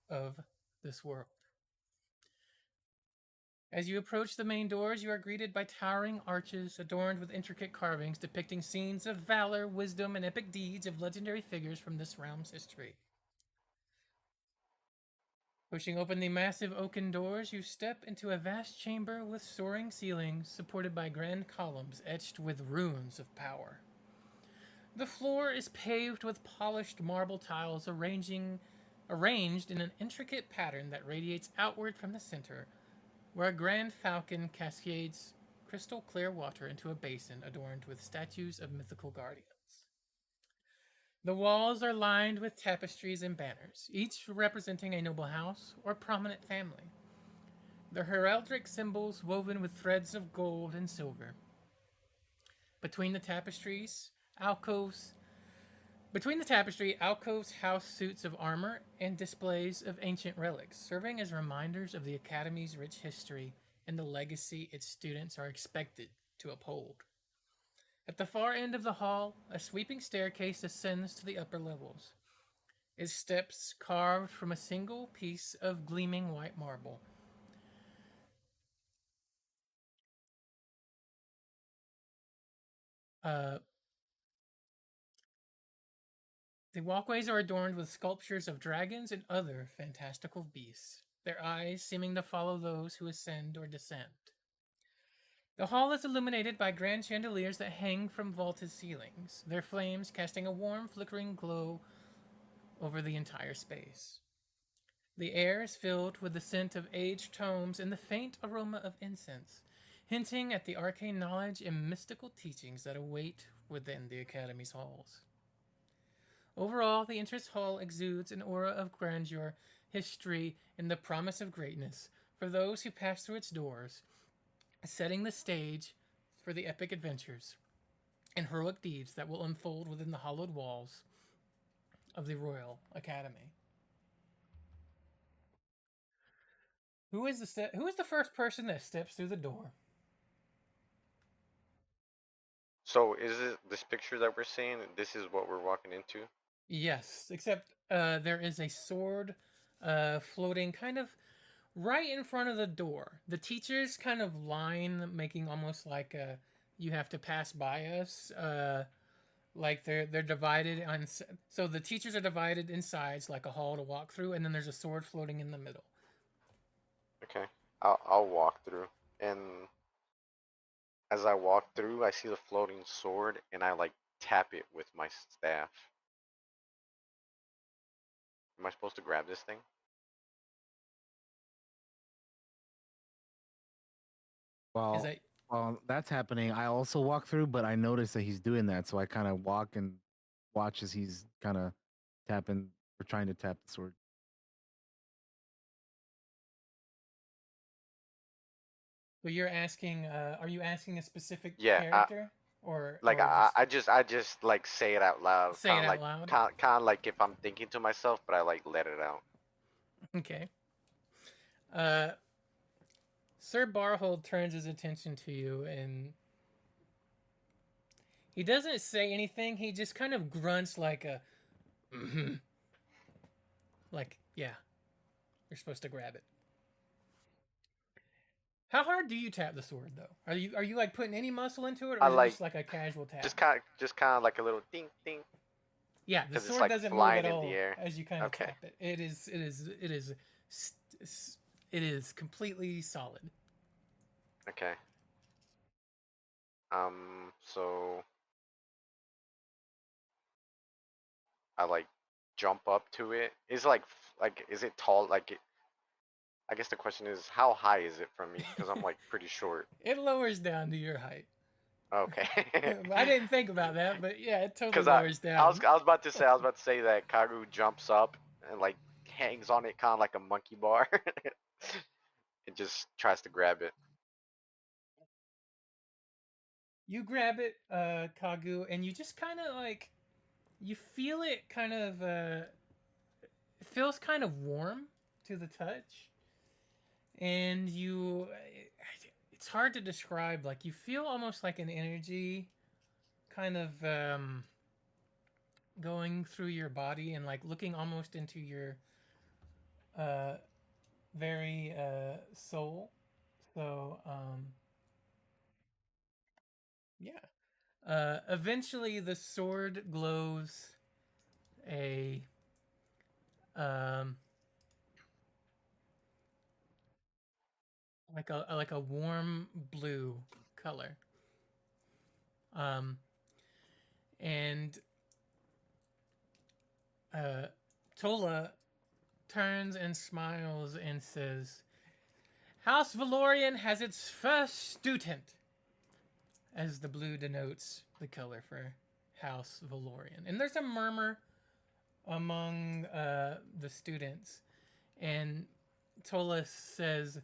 of this world. As you approach the main doors, you are greeted by towering arches adorned with intricate carvings depicting scenes of valor, wisdom, and epic deeds of legendary figures from this realm's history. Pushing open the massive oaken doors, you step into a vast chamber with soaring ceilings supported by grand columns etched with runes of power. The floor is paved with polished marble tiles arranged in an intricate pattern that radiates outward from the center, where a grand falcon cascades crystal clear water into a basin adorned with statues of mythical guardians. The walls are lined with tapestries and banners, each representing a noble house or prominent family. The heraldic symbols woven with threads of gold and silver. Between the tapestries, alcoves Between the tapestry, alcoves house suits of armor and displays of ancient relics, serving as reminders of the Academy's rich history and the legacy its students are expected to uphold. At the far end of the hall, a sweeping staircase ascends to the upper levels, its steps carved from a single piece of gleaming white marble. Uh, The walkways are adorned with sculptures of dragons and other fantastical beasts, their eyes seeming to follow those who ascend or descend. The hall is illuminated by grand chandeliers that hang from vaulted ceilings, their flames casting a warm, flickering glow over the entire space. The air is filled with the scent of aged tomes and the faint aroma of incense, hinting at the arcane knowledge and mystical teachings that await within the Academy's halls. Overall, the entrance hall exudes an aura of grandeur, history, and the promise of greatness for those who pass through its doors, setting the stage for the epic adventures and heroic deeds that will unfold within the hollowed walls of the Royal Academy. Who is the first person that steps through the door? So is it this picture that we're seeing? This is what we're walking into. Yes, except there is a sword floating kind of right in front of the door. The teachers kind of line, making almost like you have to pass by us. Like they're divided on. So the teachers are divided in sides, like a hall to walk through, and then there's a sword floating in the middle. Okay, I'll walk through, and as I walk through, I see the floating sword, and I like tap it with my staff. Am I supposed to grab this thing? Is While that while that's happening, I also walk through, but I notice that he's doing that, so I kind of walk and watch as he's kind of tapping or trying to tap the sword. so you're asking? Are you asking a specific Yeah, character or like I just like say it out loud, say kind it of out like loud? kind of like if I'm thinking to myself, but I like let it out. Okay. Uh, Sir Barhold turns his attention to you, and he doesn't say anything. He just kind of grunts like a, mm-hmm. Like, yeah, you're supposed to grab it. How hard do you tap the sword, though? Are you like putting any muscle into it, or I is it like just like a casual tap? just kind of like a little ding ding. Yeah, the 'Cause it's, sword like, doesn't move flying at in all the air. as you kind of Okay. tap it. It is completely solid. Okay. So I like jump up to it. Is like is it tall? Like it, I guess the question is how high is it from me? Because I'm like pretty short. It lowers down to your height. Okay. I didn't think about that, but yeah, it totally Because lowers down. I was about to say that Karu jumps up and like hangs on it kind of like a monkey bar. It just tries to grab it. You grab it, Kagu, and you just kind of like you feel it kind of it feels kind of warm to the touch, and it's hard to describe. Like you feel almost like an energy kind of going through your body and like looking almost into your uh very soul. So yeah. Eventually, the sword glows a um, like a warm blue color. Um, and Tola turns and smiles and says, "House Valorian has its first student," as the blue denotes the color for House Valorian. And there's a murmur among the students, and Tola says,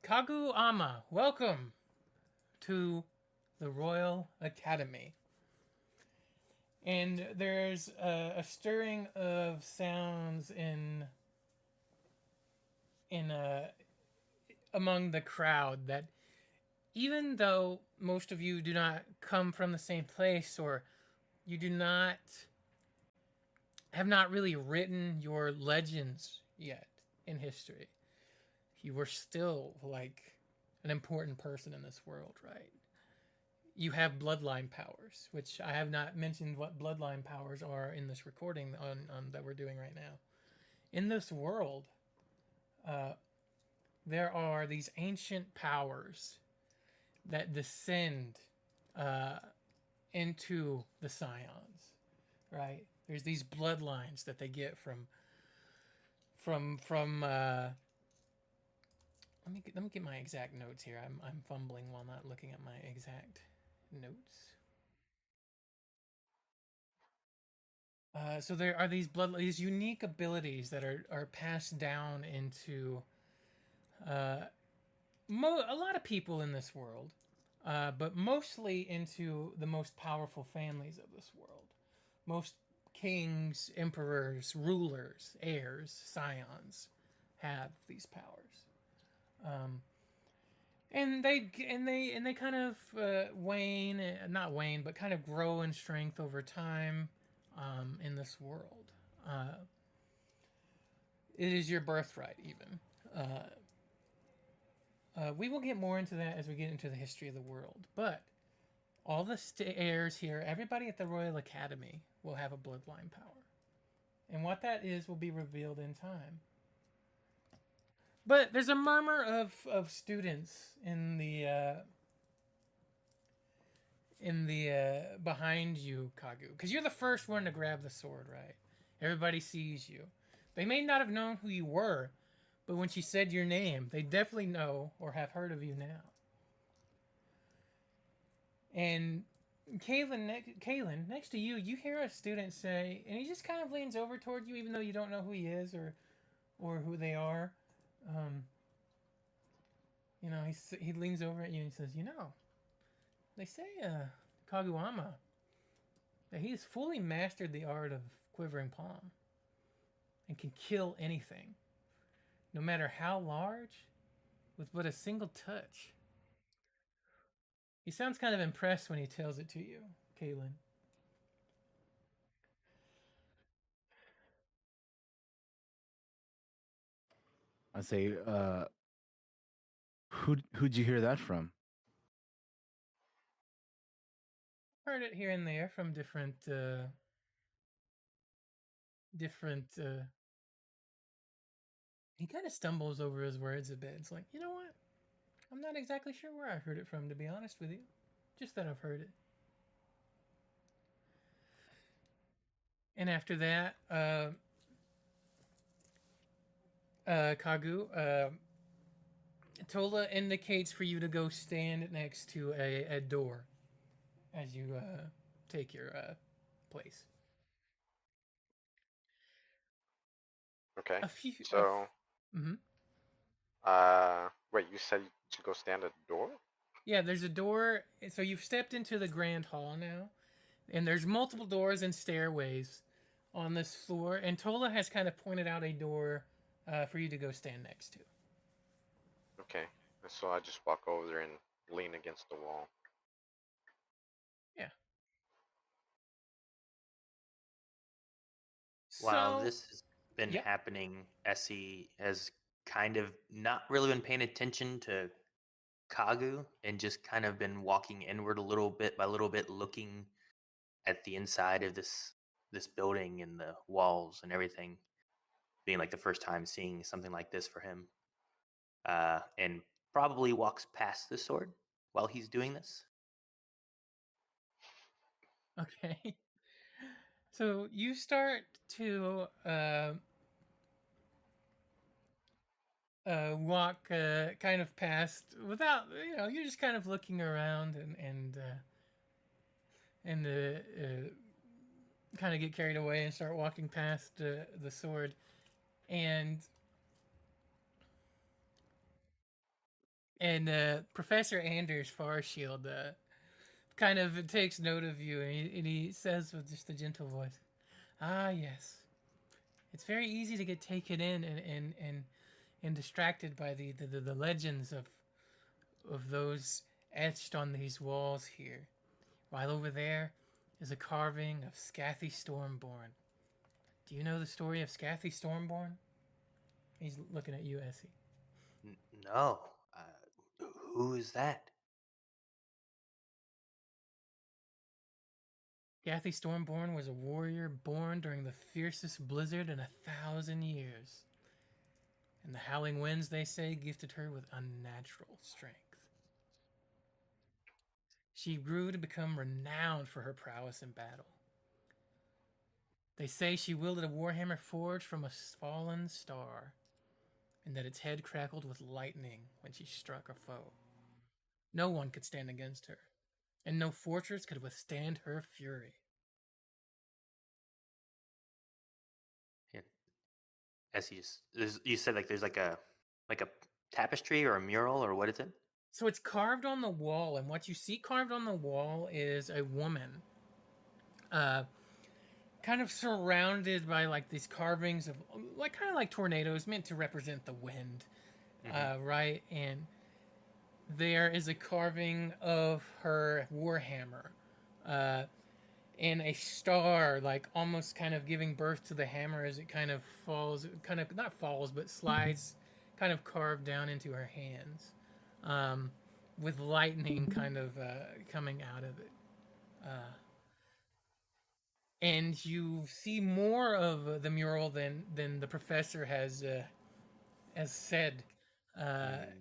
"Kagu Ama, welcome to the Royal Academy." and there's a stirring of sounds in among the crowd that, even though most of you do not come from the same place, or you do not have not really written your legends yet in history, you were still like an important person in this world, right? You have bloodline powers, which I have not mentioned what bloodline powers are in this recording on that we're doing right now. In this world, there are these ancient powers that descend into the Scions, right? There's these bloodlines that they get from let me get my exact notes here. I'm fumbling while not looking at my exact notes. So there are these unique abilities that are passed down into a lot of people in this world, but mostly into the most powerful families of this world. Most kings, emperors, rulers, heirs, scions have these powers, and they kind of wane, not wane, but kind of grow in strength over time in this world. It is your birthright, even. We will get more into that as we get into the history of the world. But all the heirs here, everybody at the Royal Academy will have a bloodline power. And what that is will be revealed in time. But there's a murmur of students in the behind you, Kagu, because you're the first one to grab the sword, right? Everybody sees you. They may not have known who you were, but when she said your name, they definitely know or have heard of you now. And Kalen, next to you, you hear a student say, and he just kind of leans over toward you, even though you don't know who he is or who they are. You know, he leans over at you and he says, they say Kaguama that he has fully mastered the art of quivering palm and can kill anything, no matter how large, with but a single touch. He sounds kind of impressed when he tells it to you, Kalen. I say, who'd you hear that from? Heard it here and there from different. He kind of stumbles over his words a bit. It's like, you know what? I'm not exactly sure where I heard it from, to be honest with you. Just that I've heard it. And after that, Kagu, Tola indicates for you to go stand next to a door as you take your place. Okay. A few. So, Mm-hmm. wait, you said to go stand at the door? Yeah, there's a door. So you've stepped into the grand hall now, and there's multiple doors and stairways on this floor. And Tola has kind of pointed out a door for you to go stand next to. Okay. And so I just walk over there and lean against the wall. Yeah. While So, this has been yep. happening, Essie has kind of not really been paying attention to Kagu and just kind of been walking inward a little bit by little bit, looking at the inside of this building and the walls and everything, being like the first time seeing something like this for him. And probably walks past the sword while he's doing this. Okay. So you start to walk kind of past without, you're just kind of looking around and kind of get carried away and start walking past the sword. And Professor Anders Farshield kind of takes note of you, and he says with just a gentle voice, "Ah, yes. It's very easy to get taken in and distracted by the legends of those etched on these walls here. While over there is a carving of Scathy Stormborn. Do you know the story of Scathy Stormborn?" He's looking at you, Essie. No. Who is that? Scathy Stormborn was a warrior born during the fiercest blizzard in 1,000 years. And the howling winds, they say, gifted her with unnatural strength. She grew to become renowned for her prowess in battle. They say she wielded a warhammer forged from a fallen star, and that its head crackled with lightning when she struck a foe. No one could stand against her, and no fortress could withstand her fury. Yeah. As you said, like there's like a tapestry or a mural or what is it? So it's carved on the wall, and what you see carved on the wall is a woman, kind of surrounded by like these carvings of like kind of like tornadoes meant to represent the wind, right? And there is a carving of her warhammer, and a star, like almost kind of giving birth to the hammer as it kind of falls, kind of not falls, but slides, kind of carved down into her hands, with lightning kind of coming out of it. And you see more of the mural than the professor has said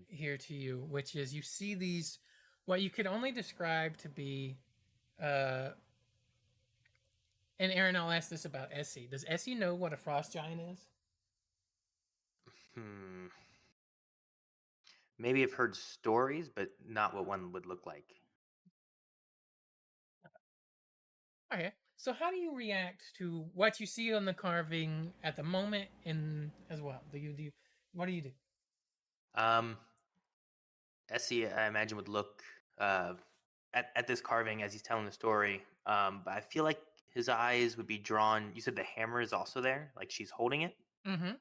here to you, which is you see these what you could only describe to be and Aaron, I'll ask this about Essie. Does Essie know what a frost giant is? Maybe I've heard stories, but not what one would look like. Okay. So how do you react to what you see on the carving at the moment and as well? What do you do? Essie, I imagine, would look at this carving as he's telling the story. But I feel like his eyes would be drawn. You said the hammer is also there, like she's holding it. Mm-hmm.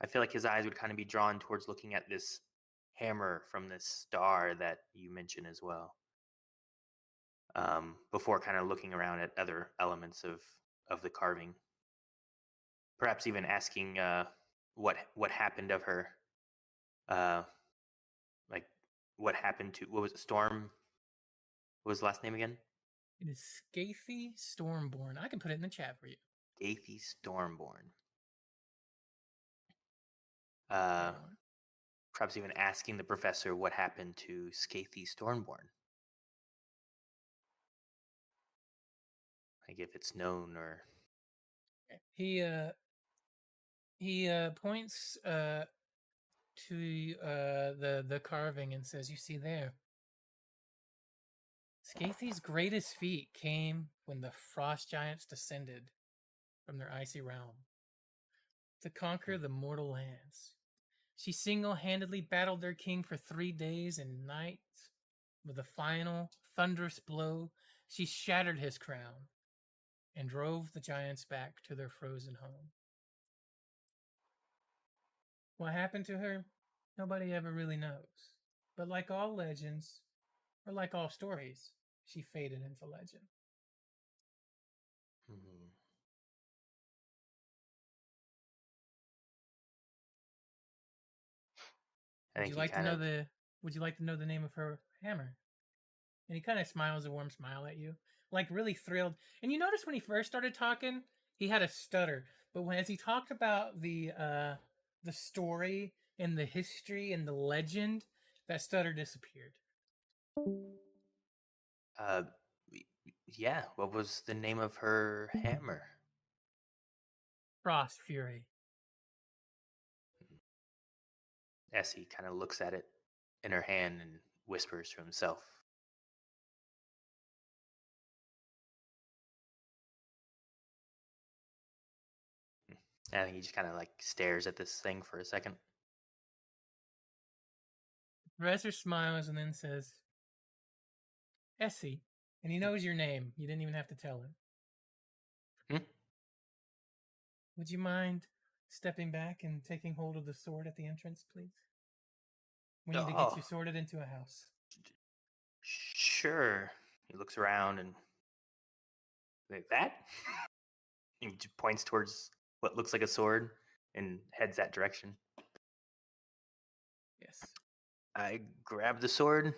I feel like his eyes would kind of be drawn towards looking at this hammer from this star that you mentioned as well. Before kind of looking around at other elements of the carving, perhaps even asking what happened of her, like what happened to what was it, Storm? What was the last name again? It is Scathy Stormborn. I can put it in the chat for you. Scathy Stormborn. Yeah. Perhaps even asking the professor what happened to Scathy Stormborn. Like if it's known or He points to the carving and says, "You see there, Scathy's greatest feat came when the frost giants descended from their icy realm to conquer the mortal lands. She single-handedly battled their king for 3 days and nights. With a final thunderous blow, she shattered his crown and drove the giants back to their frozen home. What happened to her? Nobody ever really knows. But like all legends, or like all stories, she faded into legend." Would you like to know the name of her hammer? And he kind of smiles a warm smile at you, like really thrilled. And you notice when he first started talking, he had a stutter, but as he talked about the story and the history and the legend, that stutter disappeared. Yeah. What was the name of her hammer? Frost Fury. Essie kind of looks at it in her hand and whispers to himself. I think he just kind of like stares at this thing for a second. The professor smiles and then says, "Essie, And he knows your name. You didn't even have to tell him. Hmm? Would you mind stepping back and taking hold of the sword at the entrance, please? We need to get Oh. you sorted into a house. Sure. He looks around and like that. He just points towards what looks like a sword and heads that direction. Yes. I grab the sword,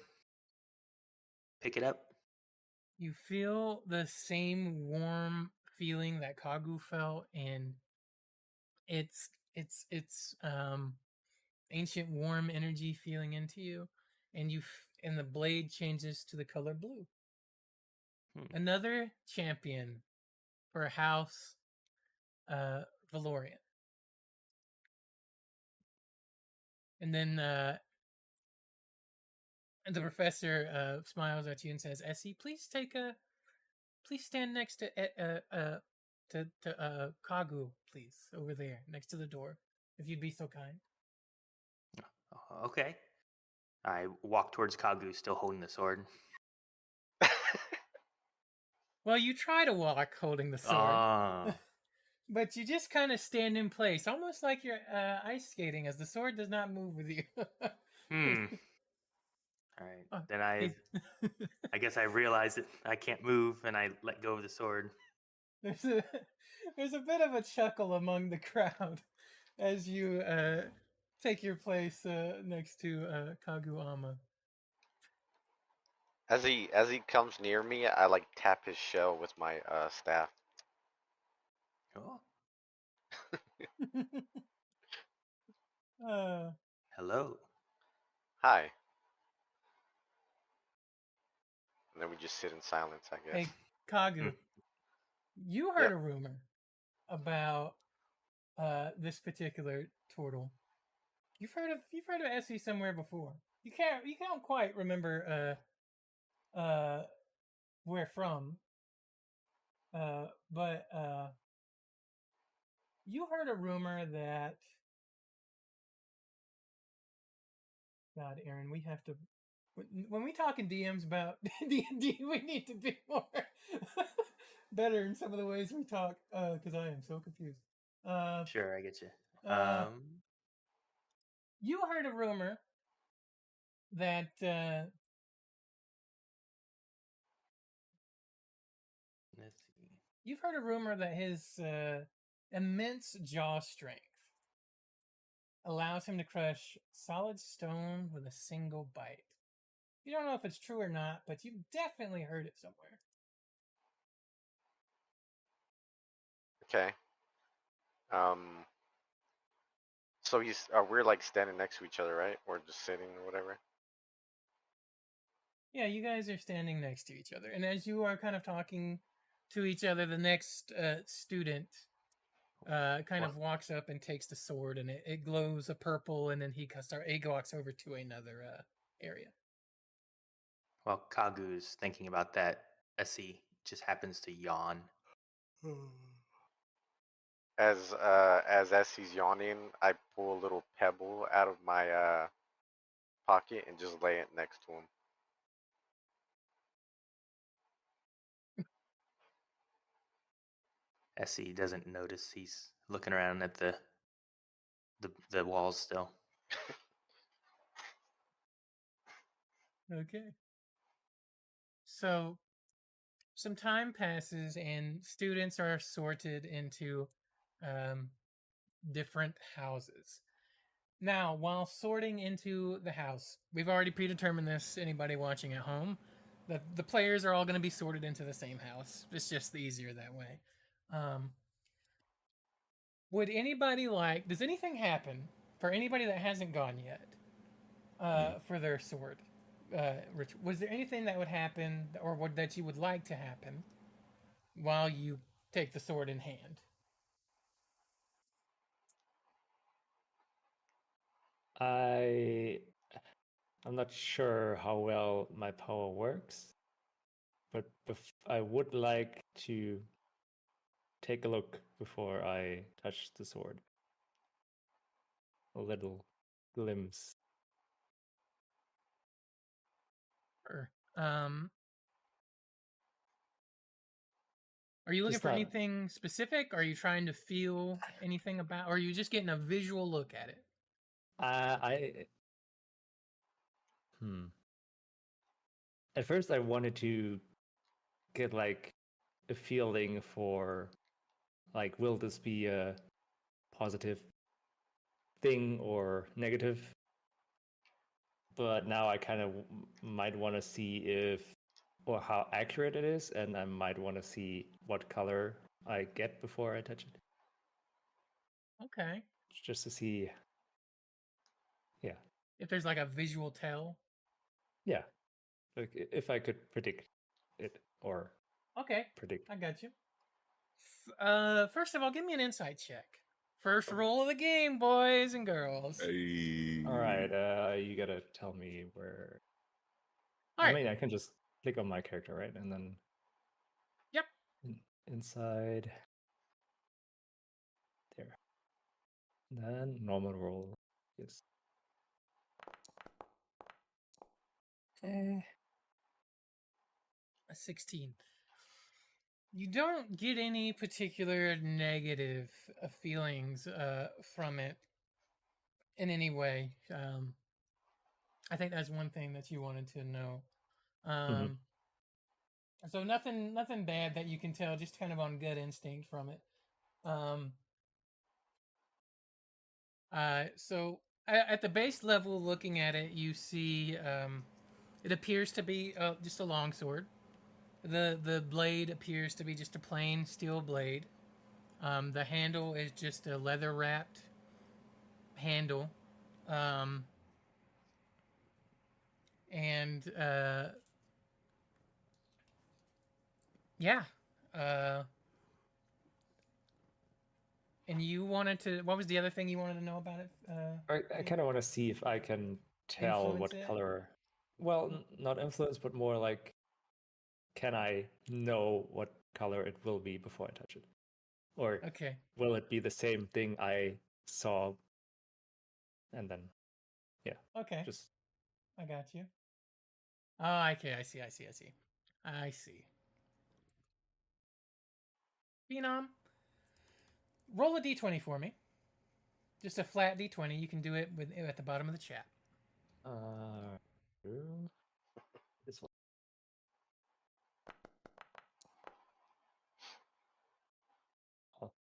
pick it up. You feel the same warm feeling that Kagu felt, and it's ancient warm energy feeling into you, and and the blade changes to the color blue. Another champion for House Valorian. And then the professor smiles at you and says, "Essie, please stand next to Kagu, please, over there next to the door, if you'd be so kind." Okay. I walk towards Kagu, still holding the sword. Well, you try to walk holding the sword, but you just kind of stand in place, almost like you're ice skating, as the sword does not move with you. All right. Then I guess I realize that I can't move, and I let go of the sword. There's a bit of a chuckle among the crowd as you take your place next to Kaguama. As he comes near me, I like tap his shell with my staff. Oh, uh, hello. Hi. And then we just sit in silence, I guess. Hey, Kagu, you heard Yep. a rumor about this particular turtle. You've heard of Essie somewhere before. You can't quite remember where from. But you heard a rumor that God, Aaron, we have to when we talk in DMs about D&D, we need to be more better in some of the ways we talk because I am so confused. Sure, I get you. You heard a rumor that Let's see. you've heard a rumor that his immense jaw strength allows him to crush solid stone with a single bite. You don't know if it's true or not, but you've definitely heard it somewhere. Okay. So we're like standing next to each other, right? Or just sitting or whatever. Yeah, you guys are standing next to each other, and as you are kind of talking to each other, the next student kind of walks up and takes the sword, and it glows a purple, and then he walks over to another area. While Kagu's thinking about that, Essie just happens to yawn. As Essie's yawning, I pull a little pebble out of my pocket and just lay it next to him. Essie doesn't notice. He's looking around at the walls still. Okay. So some time passes, and students are sorted into different houses. Now, while sorting into the house, we've already predetermined this. Anybody watching at home, the players are all going to be sorted into the same house. It's just easier that way. Would anybody does anything happen for anybody that hasn't gone yet for their sword? Rich, was there anything that would happen or that you would like to happen while you take the sword in hand? I'm not sure how well my power works, but I would like to take a look before I touch the sword. A little glimpse. Sure. Are you looking Just for not- anything specific? Are you trying to feel anything about, or are you just getting a visual look at it? At first, I wanted to get like a feeling for, like, will this be a positive thing or negative? But now I kind of might want to see if or how accurate it is, and I might want to see what color I get before I touch it, Okay. just to see. Yeah, If there's like a visual tell. yeah, like if I could predict it or Okay, predict. I got you. First of all, give me an insight check. First roll of the game, boys and girls. Hey. All right, you gotta tell me where. All right. I mean, I can just click on my character, right, and then. Yep. Inside. There. And then normal roll. Yes. A 16. You don't get any particular negative feelings from it in any way. I think that's one thing that you wanted to know. So nothing bad that you can tell, just kind of on gut instinct from it. So at the base level, looking at it, you see it appears to be just a longsword. The blade appears to be just a plain steel blade. The handle is just a leather wrapped handle. And yeah. And you wanted to, what was the other thing you wanted to know about it? I kind of want to see if I can tell Influence what it? color. Well, not influence, but more like, can I know what color it will be before I touch it? Or Okay. will it be the same thing I saw? And then, yeah. Okay. Just I got you. Oh, okay. I see. Phenom, roll a d20 for me. Just a flat d20. You can do it with at the bottom of the chat. this one.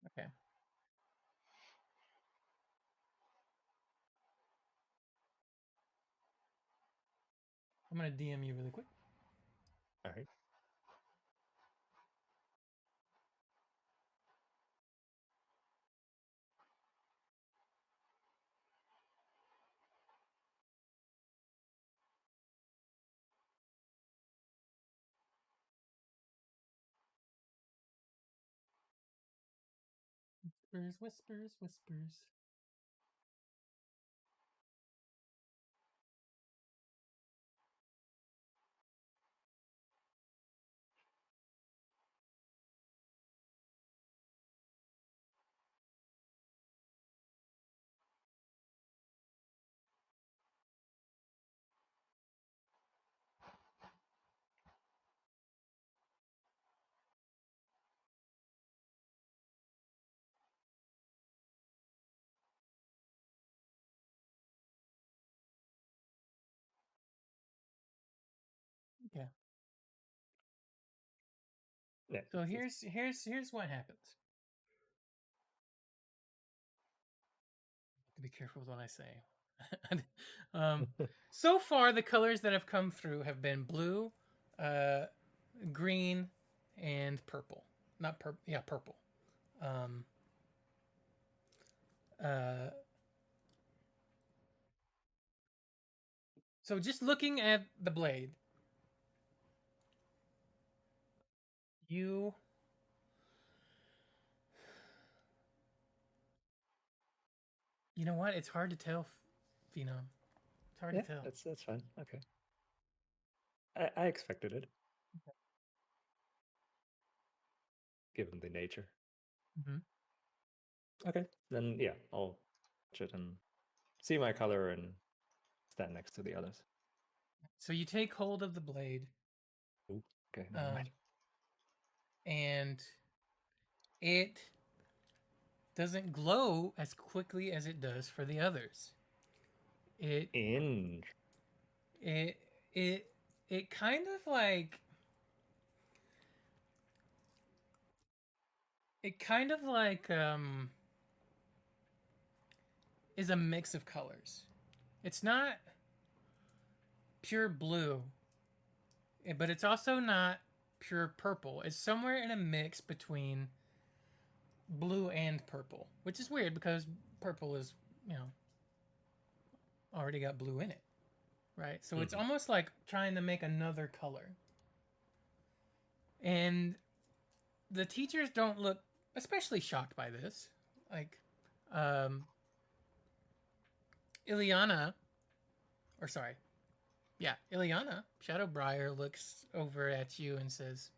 Okay. I'm gonna DM you really quick. All right. Whispers. Okay. Yeah. So here's what happens. To be careful with what I say. So far, the colors that have come through have been blue, green, and purple. Not purple. Yeah, purple. So just looking at the blade, you know what? It's hard to tell, Phenom. It's hard Yeah, to tell. that's fine. Okay. I expected it. Okay. Given the nature. Mm-hmm. Okay, then yeah, I'll touch it and see my color and stand next to the others. So you take hold of the blade. Ooh, okay, never mind. And it doesn't glow as quickly as it does for the others. It In. it it kind of like is a mix of colors. It's not pure blue, but it's also not pure purple. It's somewhere in a mix between blue and purple, which is weird because purple is, already got blue in it, right? So it's almost like trying to make another color. And the teachers don't look especially shocked by this. Like, Ileana, Ileana, Shadowbriar looks over at you and says,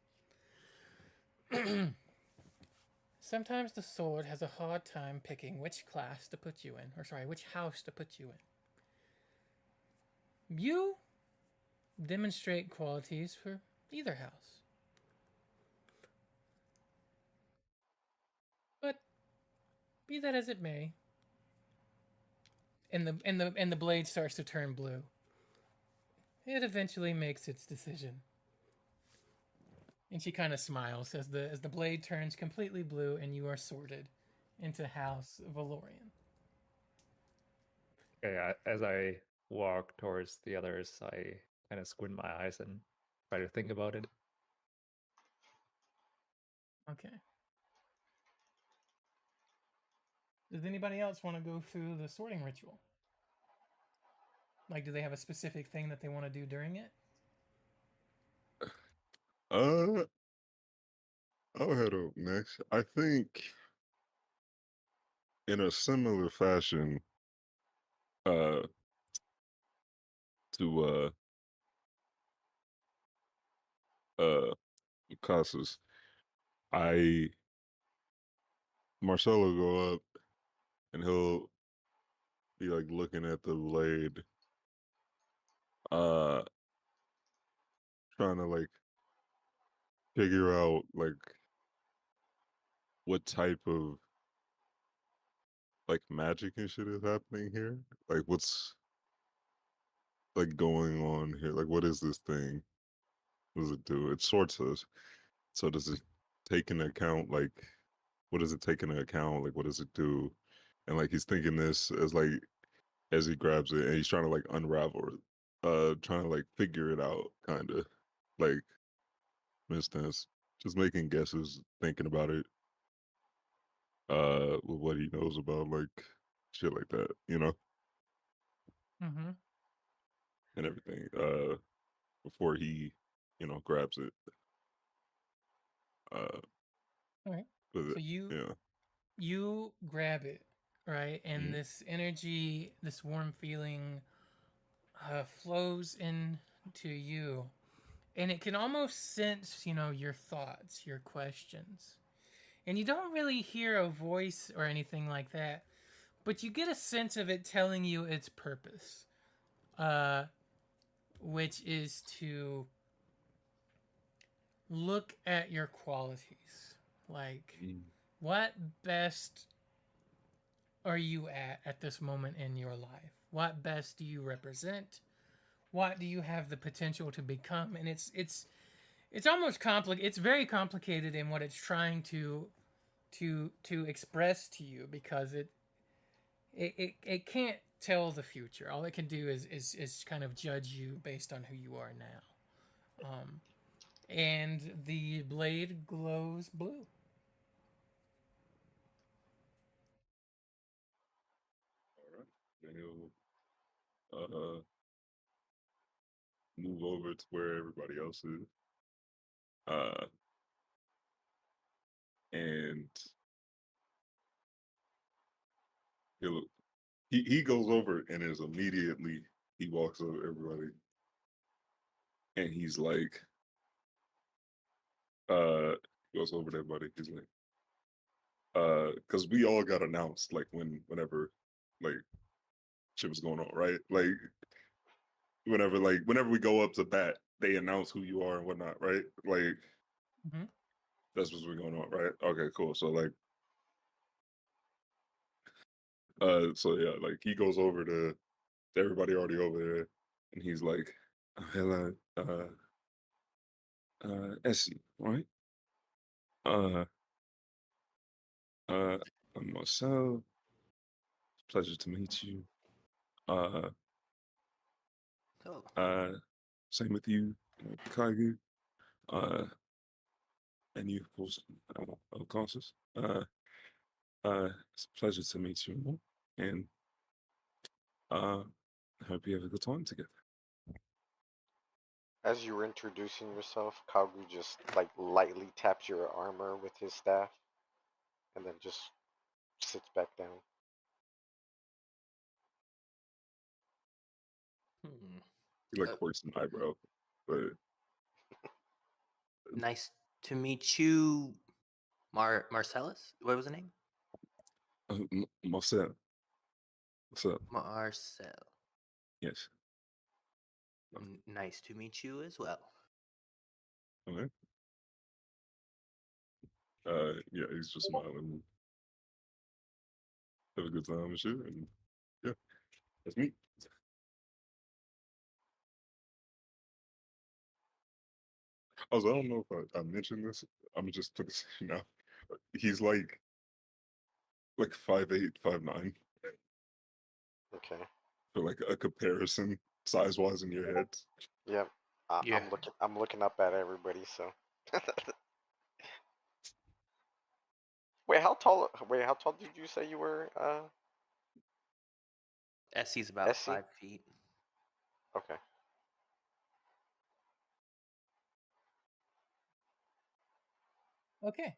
sometimes the sword has a hard time picking which class to put you in, which house to put you in. You demonstrate qualities for either house. But be that as it may, and the blade starts to turn blue. It eventually makes its decision. And she kind of smiles as the blade turns completely blue and you are sorted into House Valorian. Okay, as I walk towards the others, I kind of squint my eyes and try to think about it. Okay. Does anybody else want to go through the sorting ritual? Like, do they have a specific thing that they want to do during it? I'll head up next. I think in a similar fashion, to Casas, Marcelo go up and he'll be like looking at the blade, trying to like figure out like what type of like magic and shit is happening here. Like what's like going on here? Like what is this thing? What does it do? It sorts us. So does it take into account like what does it take into account? Like what does it do? And like he's thinking this as he grabs it and he's trying to like unravel it. Trying to like figure it out kinda. Like for instance, just making guesses, thinking about it, with what he knows about like shit like that, Mm-hmm. and everything. Before he, grabs it. All right. But So yeah. you grab it, right? And Mhm. this energy, this warm feeling, flows into you, and it can almost sense, your thoughts, your questions, and you don't really hear a voice or anything like that, but you get a sense of it telling you its purpose, which is to look at your qualities, like what best are you at this moment in your life? What best do you represent? What do you have the potential to become? And it's almost complicated. It's very complicated in what it's trying to express to you, because it can't tell the future. All it can do is kind of judge you based on who you are now. And the blade glows blue. All right. Then he'll move over to where everybody else is. And he'll he goes over and is immediately he walks over everybody and he's like goes over to everybody. He's like because we all got announced like whenever like shit was going on, right? Like whenever we go up to bat, they announce who you are and whatnot, right? Like Mm-hmm. That's what's been going on, right? Okay, cool. So like, so yeah, like he goes over to everybody already over there, and he's like, "Hello, Essie, right? Uh, I'm Marcel. Pleasure to meet you. Uh, Oh, same with you, Kaigu. Uh, and you, of course, Consus. It's a pleasure to meet you all, and I hope you have a good time together." As you were introducing yourself, Kagu just like lightly taps your armor with his staff, and then just sits back down. hmm. He like Uh, quirks an eyebrow, but Nice to meet you, Marcellus. What was the name? Marcel, what's up? Marcel. Yes. Nice to meet you as well. Okay. Yeah, he's just smiling. Have a good time and shit, and yeah, that's me. Also, I don't know if I mentioned this. I'm gonna just put this in now. He's like 5'8", 5'9", Okay. for like a comparison size wise in your head. Yep. Yeah. I'm looking up at everybody. So. Wait, how tall? Wait, how tall did you say you were? Essie's about Essie. 5 feet. Okay. Okay.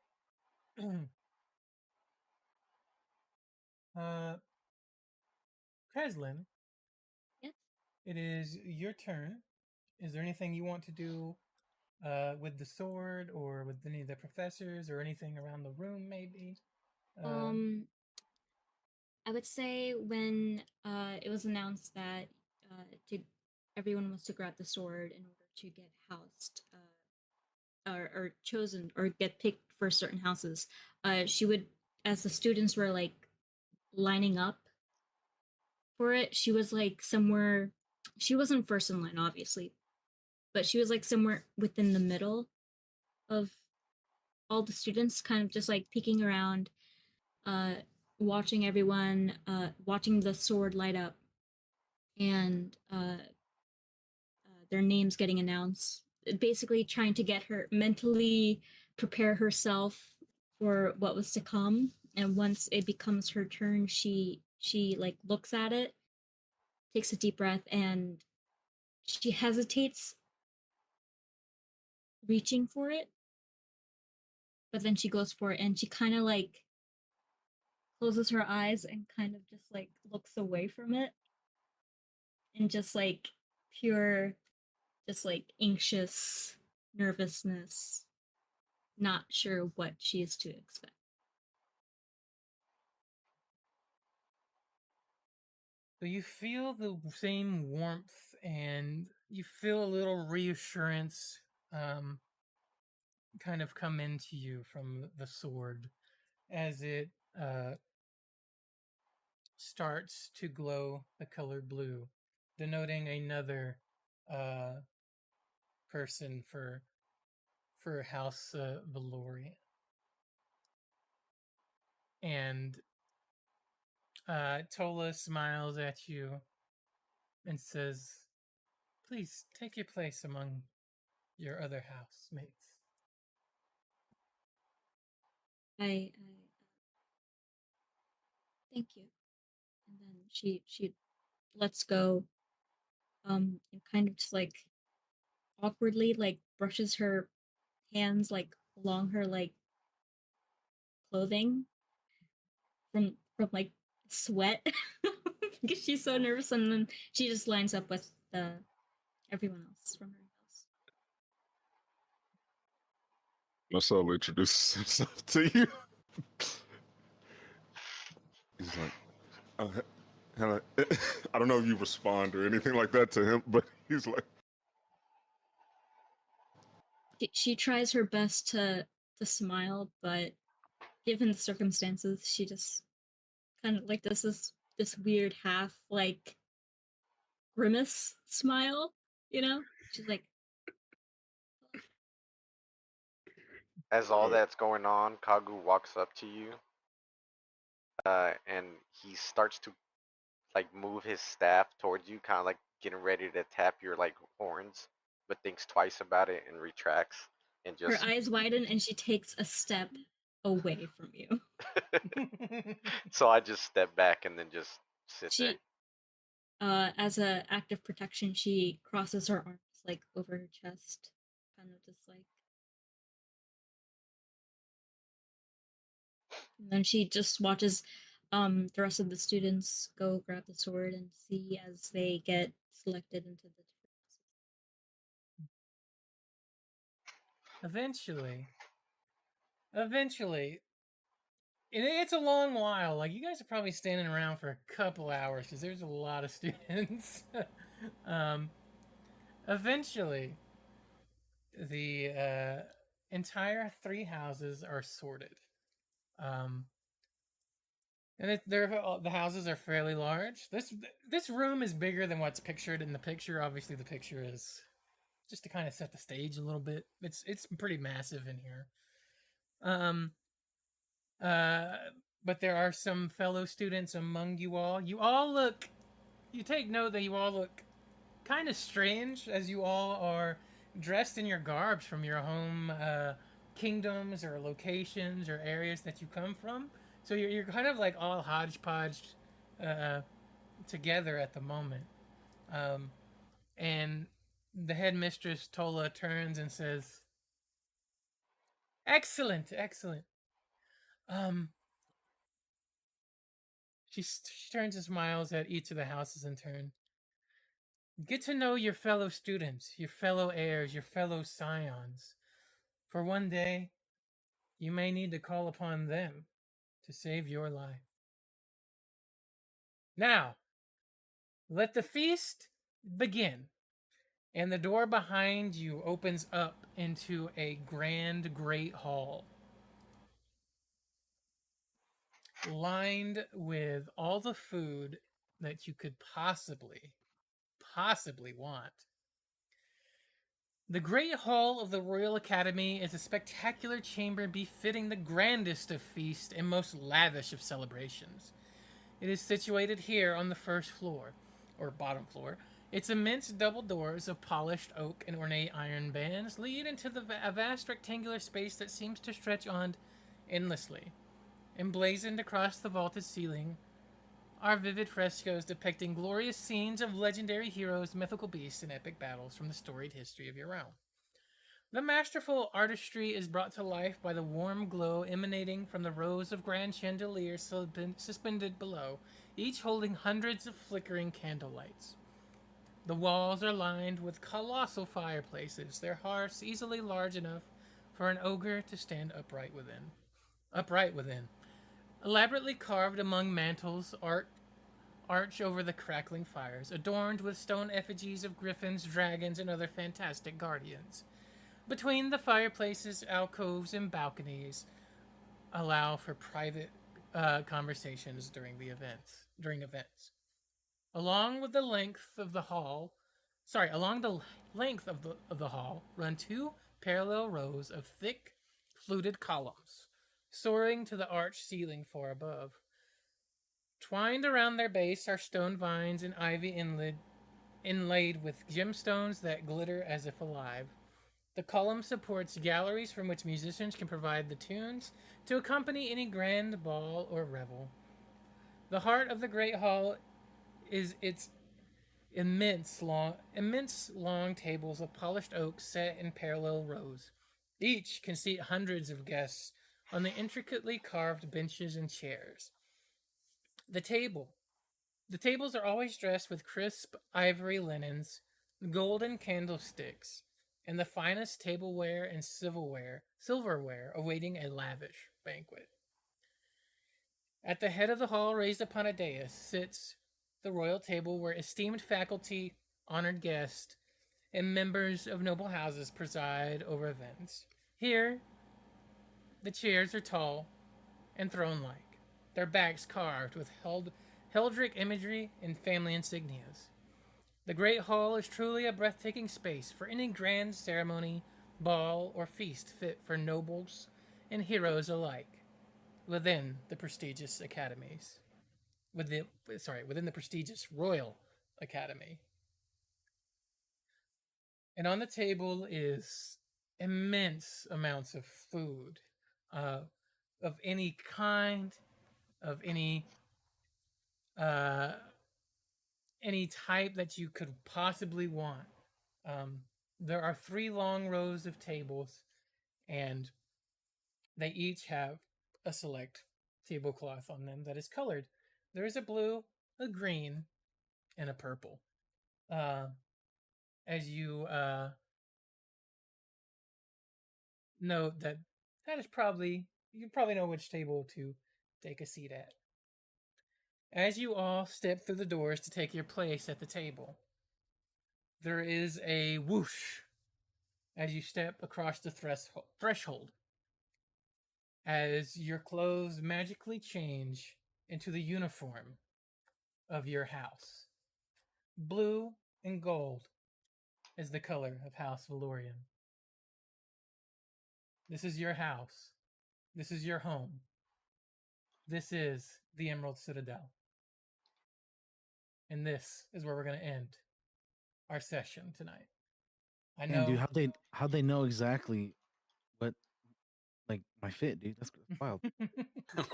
Kreslin, Yes. it is your turn. Is there anything you want to do with the sword or with any of the professors or anything around the room, maybe? I would say when it was announced that to everyone was to grab the sword in order to get housed or chosen or get picked for certain houses, she would, as the students were like lining up for it, she was like somewhere. She wasn't first in line, obviously, but she was like somewhere within the middle of all the students, kind of just like peeking around, uh, watching everyone, watching the sword light up, and their names getting announced. Basically, trying to get her mentally prepare herself for what was to come. And once it becomes her turn, she like looks at it, takes a deep breath, and she hesitates reaching for it, but then she goes for it, and she kind of like closes her eyes and kind of just like looks away from it, and just like pure, just like anxious nervousness, not sure what she is to expect. So you feel the same warmth and you feel a little reassurance kind of come into you from the sword as it starts to glow the color blue, denoting another uh, person for House Valorian. And Tola smiles at you and says, "Please take your place among your other housemates." I thank you. And then she lets go, and kind of just like awkwardly like brushes her hands like along her like clothing from like sweat because she's so nervous, and then she just lines up with everyone else from her house. Marcel introduces himself to you. He's like, hello. I don't know if you respond or anything like that to him, but he's like, She tries her best to to smile, but given the circumstances, she just kind of like this weird half like grimace smile, you know? She's like, As all Uh, that's going on, Kagu walks up to you, and he starts to like move his staff towards you, kind of like getting ready to tap your like horns, but thinks twice about it and retracts and her just. eyes widen and she takes a step away from you. So I just step back and then just sit there. She, as a act of protection, she crosses her arms like over her chest, kind of just like. And then she just watches the rest of the students go grab the sword and see as they get selected into the different Eventually, it's a long while. Like, you guys are probably standing around for a couple hours because there's a lot of students. um, eventually, the entire 3 houses are sorted. Um, and the houses are fairly large. This room is bigger than what's pictured in the picture. Obviously, the picture is just to kind of set the stage a little bit. It's pretty massive in here. Um, uh, but there are some fellow students among you all. You take note that you all look kind of strange as you all are dressed in your garbs from your home kingdoms or locations or areas that you come from. So you're kind of like all hodgepodged together at the moment. Um, and the headmistress Tola turns and says, "Excellent, excellent." Um, she turns and smiles at each of the houses in turn. Get to know your fellow students, your fellow heirs, your fellow scions. For one day, you may need to call upon them to save your life. Now, let the feast begin. And the door behind you opens up into a grand great hall, lined with all the food that you could possibly want. The Great Hall of the Royal Academy is a spectacular chamber befitting the grandest of feasts and most lavish of celebrations. It is situated here on the first floor, or bottom floor. Its immense double doors of polished oak and ornate iron bands lead into a vast rectangular space that seems to stretch on endlessly. Emblazoned across the vaulted ceiling are vivid frescoes depicting glorious scenes of legendary heroes, mythical beasts, and epic battles from the storied history of your realm. The masterful artistry is brought to life by the warm glow emanating from the rows of grand chandeliers suspended below, each holding hundreds of flickering candle lights. The walls are lined with colossal fireplaces, their hearths easily large enough for an ogre to stand upright within. Elaborately carved among mantels, arch over the crackling fires, adorned with stone effigies of griffins, dragons, and other fantastic guardians. Between the fireplaces, alcoves, and balconies allow for private conversations during events. Along the length of the hall run 2 parallel rows of thick, fluted columns, soaring to the arched ceiling far above. Twined around their base are stone vines and ivy inlaid with gemstones that glitter as if alive. The column supports galleries from which musicians can provide the tunes to accompany any grand ball or revel. The heart of the Great Hall is its immense long tables of polished oak set in parallel rows. Each can seat hundreds of guests on the intricately carved benches and chairs. The tables are always dressed with crisp ivory linens, golden candlesticks, and the finest tableware and silverware awaiting a lavish banquet. At the head of the hall, raised upon a dais, sits the royal table where esteemed faculty, honored guests, and members of noble houses preside over events. Here, The chairs are tall and throne-like, their backs carved with Heldric imagery and family insignias. The Great Hall is truly a breathtaking space for any grand ceremony, ball, or feast fit for nobles and heroes alike within the prestigious academies. Within the prestigious Royal Academy. And on the table is immense amounts of food, uh, of any kind, of uh, any type that you could possibly want. Um, there are 3 long rows of tables, and they each have a select tablecloth on them that is colored. There is a blue, a green, and a purple. As you note that is probably, you probably know which table to take a seat at. As you all step through the doors to take your place at the table, there is a whoosh as you step across the threshold, as your clothes magically change into the uniform of your house. Blue and gold is the color of House Valorian. This is your house. This is your home. This is the Emerald Citadel. And this is where we're going to end our session tonight. I know. And dude, how'd they know exactly what, like, my fit, dude? That's wild.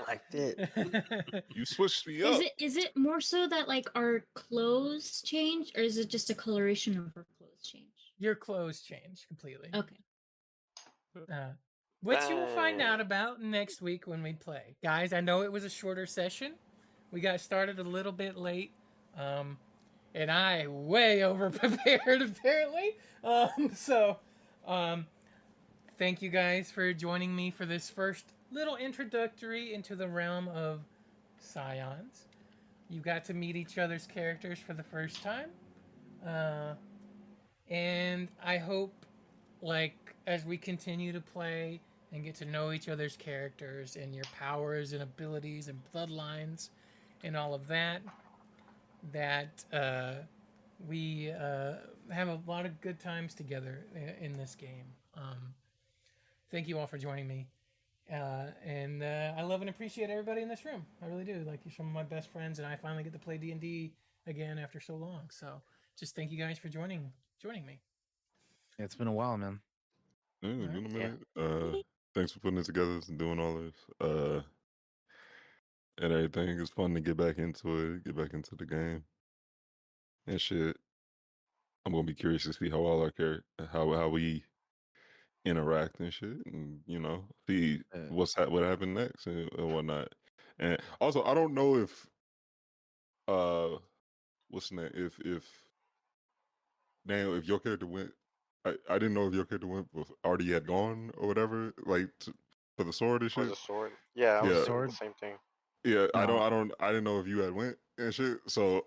My fit. You switched me up. Is it more so that like our clothes change, or is it just a coloration of our clothes change? Your clothes change completely. Okay. Which you will find out about next week when we play. Guys, I know it was a shorter session. We got started a little bit late. And I way over prepared apparently. Thank you guys for joining me for this first little introductory into the realm of Scions. You got to meet each other's characters for the first time. And I hope, like, as we continue to play and get to know each other's characters and your powers and abilities and bloodlines and all of that, that we have a lot of good times together in this game. Thank you all for joining me. And I love and appreciate everybody in this room. I really do. Like, you're some of my best friends, and I finally get to play D&D again after so long. So just thank you guys for joining me. Yeah, it's been a while, man. Yeah, been a minute. Thanks for putting it together and doing all this. And everything. It's fun to get back into it, get back into the game. And shit. I'm gonna be curious to see how all our how we interact and shit, and see what happened next and whatnot. And also, I don't know if what's the name, if Daniel, if your character went, I didn't know if your character went already had gone or whatever, like for the sword and For shit. the sword. Yeah, I was Yeah. thinking the same thing. Yeah, I No. didn't know if you had went and shit. So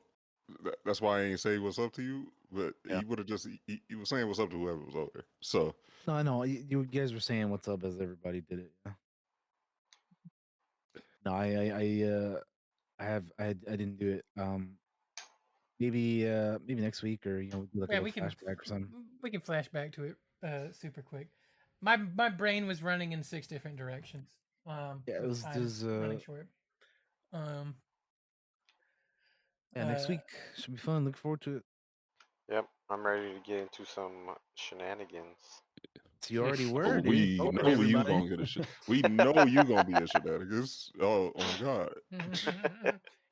that's why I ain't say what's up to you. But Yeah. he would have just he was saying what's up to whoever was over there. So No, I know you guys were saying what's up as everybody did it. Yeah. No, I didn't do it. Maybe next week, or do like a Yeah, little we can flashback or something. we can flash back to it super quick. My brain was running in 6 different directions. Yeah, it with was time this. running short. Yeah, next week should be fun. Look forward to it. Yep, I'm ready to get into some shenanigans. So you already were. dude. we Open know you everybody. gonna get a shit. We know you gonna be in shenanigans. Oh my god.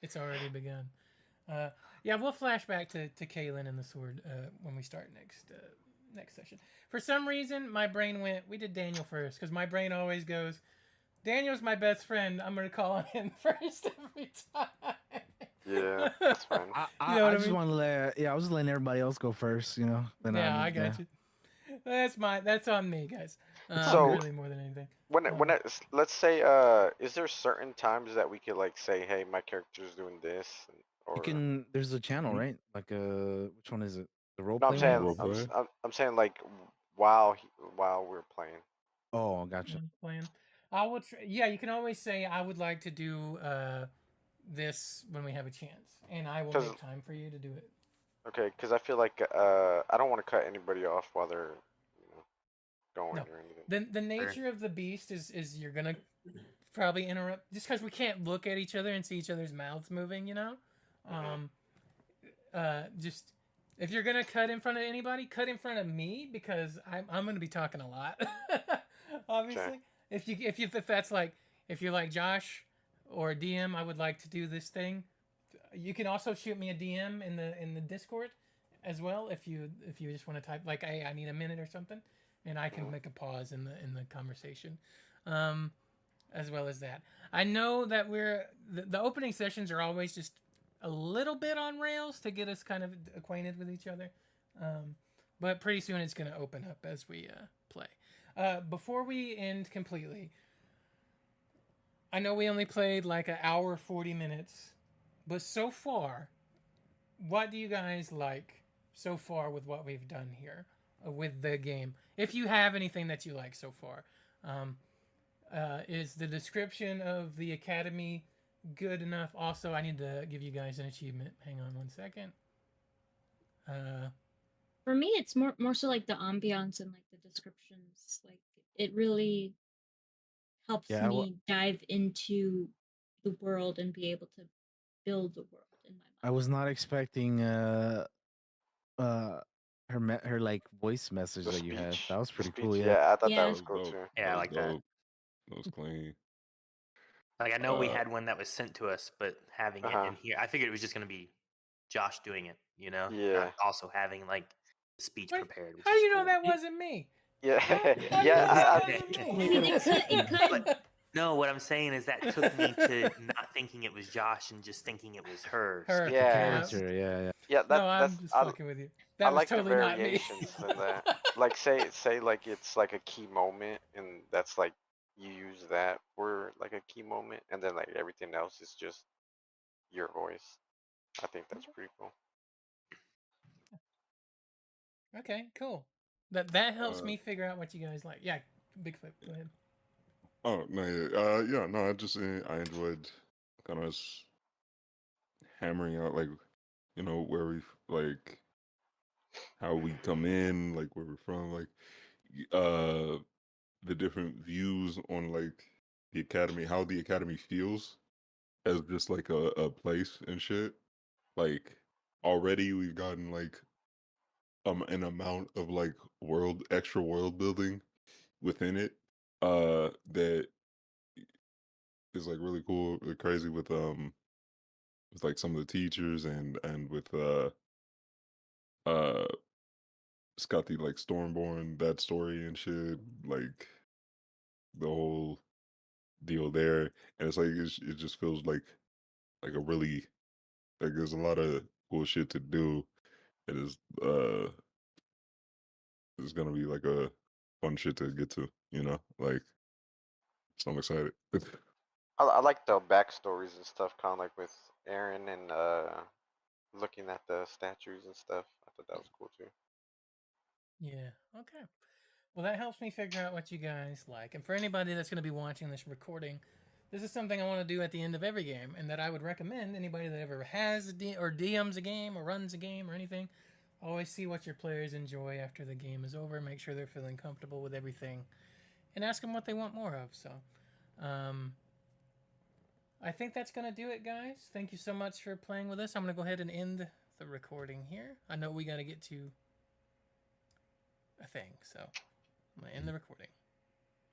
It's already begun. Yeah, we'll flash back to Kaylin and the sword when we start next session. For some reason, my brain went, we did Daniel first, because my brain always goes, Daniel's my best friend. I'm going to call on him first every time. Yeah, that's fine. I just want to I was just letting everybody else go first, Then I got you. That's on me, guys. So- really more than anything. Let's say, is there certain times that we could like say, hey, my character's doing this, or there's a channel, Mhm. right? Like which one is it? The role no? I'm play saying, one? Roleplay? I'm saying like while we're playing. Oh, gotcha. Playing. I will. Yeah, you can always say I would like to do this when we have a chance, and I will 'Cause make time for you to do it. okay, because I feel like I don't want to cut anybody off while they're you know, going No, or anything. the nature of the beast is you're gonna probably interrupt just because we can't look at each other and see each other's mouths moving. You know, Mhm. just if you're gonna cut in front of anybody, cut in front of me because I'm gonna be talking a lot. Okay. Obviously, if that's like if you're like Josh or DM, I would like to do this thing. You can also shoot me a DM in the Discord as well if you just want to type like hey I need a minute or something, and I can Mhm. make a pause in the conversation. Um, as well as that. I know that the opening sessions are always just a little bit on rails to get us kind of acquainted with each other, um, but pretty soon it's going to open up as we play. Before we end completely, I know we only played like an hour 40 minutes, but so far, what do you guys like so far with what we've done here with the game? If you have anything that you like so far. Um, is the description of the academy good enough? Also, I need to give you guys an achievement. Hang on one second. For me, it's more so like the ambiance and like the descriptions. Like it really helps Yeah, me dive into the world and be able to build the world in my I mind. was not expecting uh her like voice message The that you had. speech, That was the pretty cool. speech. Yeah. Yeah, I thought that That Yeah. was was cool dope. too. Yeah, That I was like that. dope. That was clean. Like I know we Uh, had one that was sent to us, but having it Uh-huh. in here, I figured it was just gonna be Josh doing it. You know, Yeah. not also having like the speech what? prepared, which How do is you know cool. that wasn't me? Yeah. How do you Yeah. know that I, wasn't I me? mean, it could. But no, what I'm saying is that took me to not thinking it was Josh and just thinking it was her Her. speaking The to yeah. Yeah. us. character. Yeah, yeah. Yeah. No, That's I'm just fucking with you. I That was like the totally not me. variations in that. Like say like it's like a key moment and that's like you use that for like a key moment and then like everything else is just your voice. I think that's pretty cool. Okay, cool. That helps uh, me figure out what you guys like. Yeah, Bigfoot. Go ahead. oh no, yeah, yeah, no, I enjoyed kind of hammering out like where we like how we come in, like where we're from, like uh the different views on like the academy, how the academy feels as just like a place and shit. Like already we've gotten like an amount of like extra world building within it that is like really cool, crazy with like some of the teachers and with uh it's got the like Stormborn that story and shit, like the whole deal there, and it's like it just feels like a really like there's a lot of cool shit to do. It is it's gonna be like a fun shit to get to, like so I'm excited. I like the backstories and stuff, kind of like with Aaron and looking at the statues and stuff. I thought that was cool too. Yeah. Okay. Well, that helps me figure out what you guys like. And for anybody that's going to be watching this recording, this is something I want to do at the end of every game, and that I would recommend anybody that ever has or DMs a game or runs a game or anything. Always see what your players enjoy after the game is over. Make sure they're feeling comfortable with everything, and ask them what they want more of. So, um, I think that's going to do it, guys. Thank you so much for playing with us. I'm going to go ahead and end the recording here. I know we got to get to a thing, so I'm going to end the recording.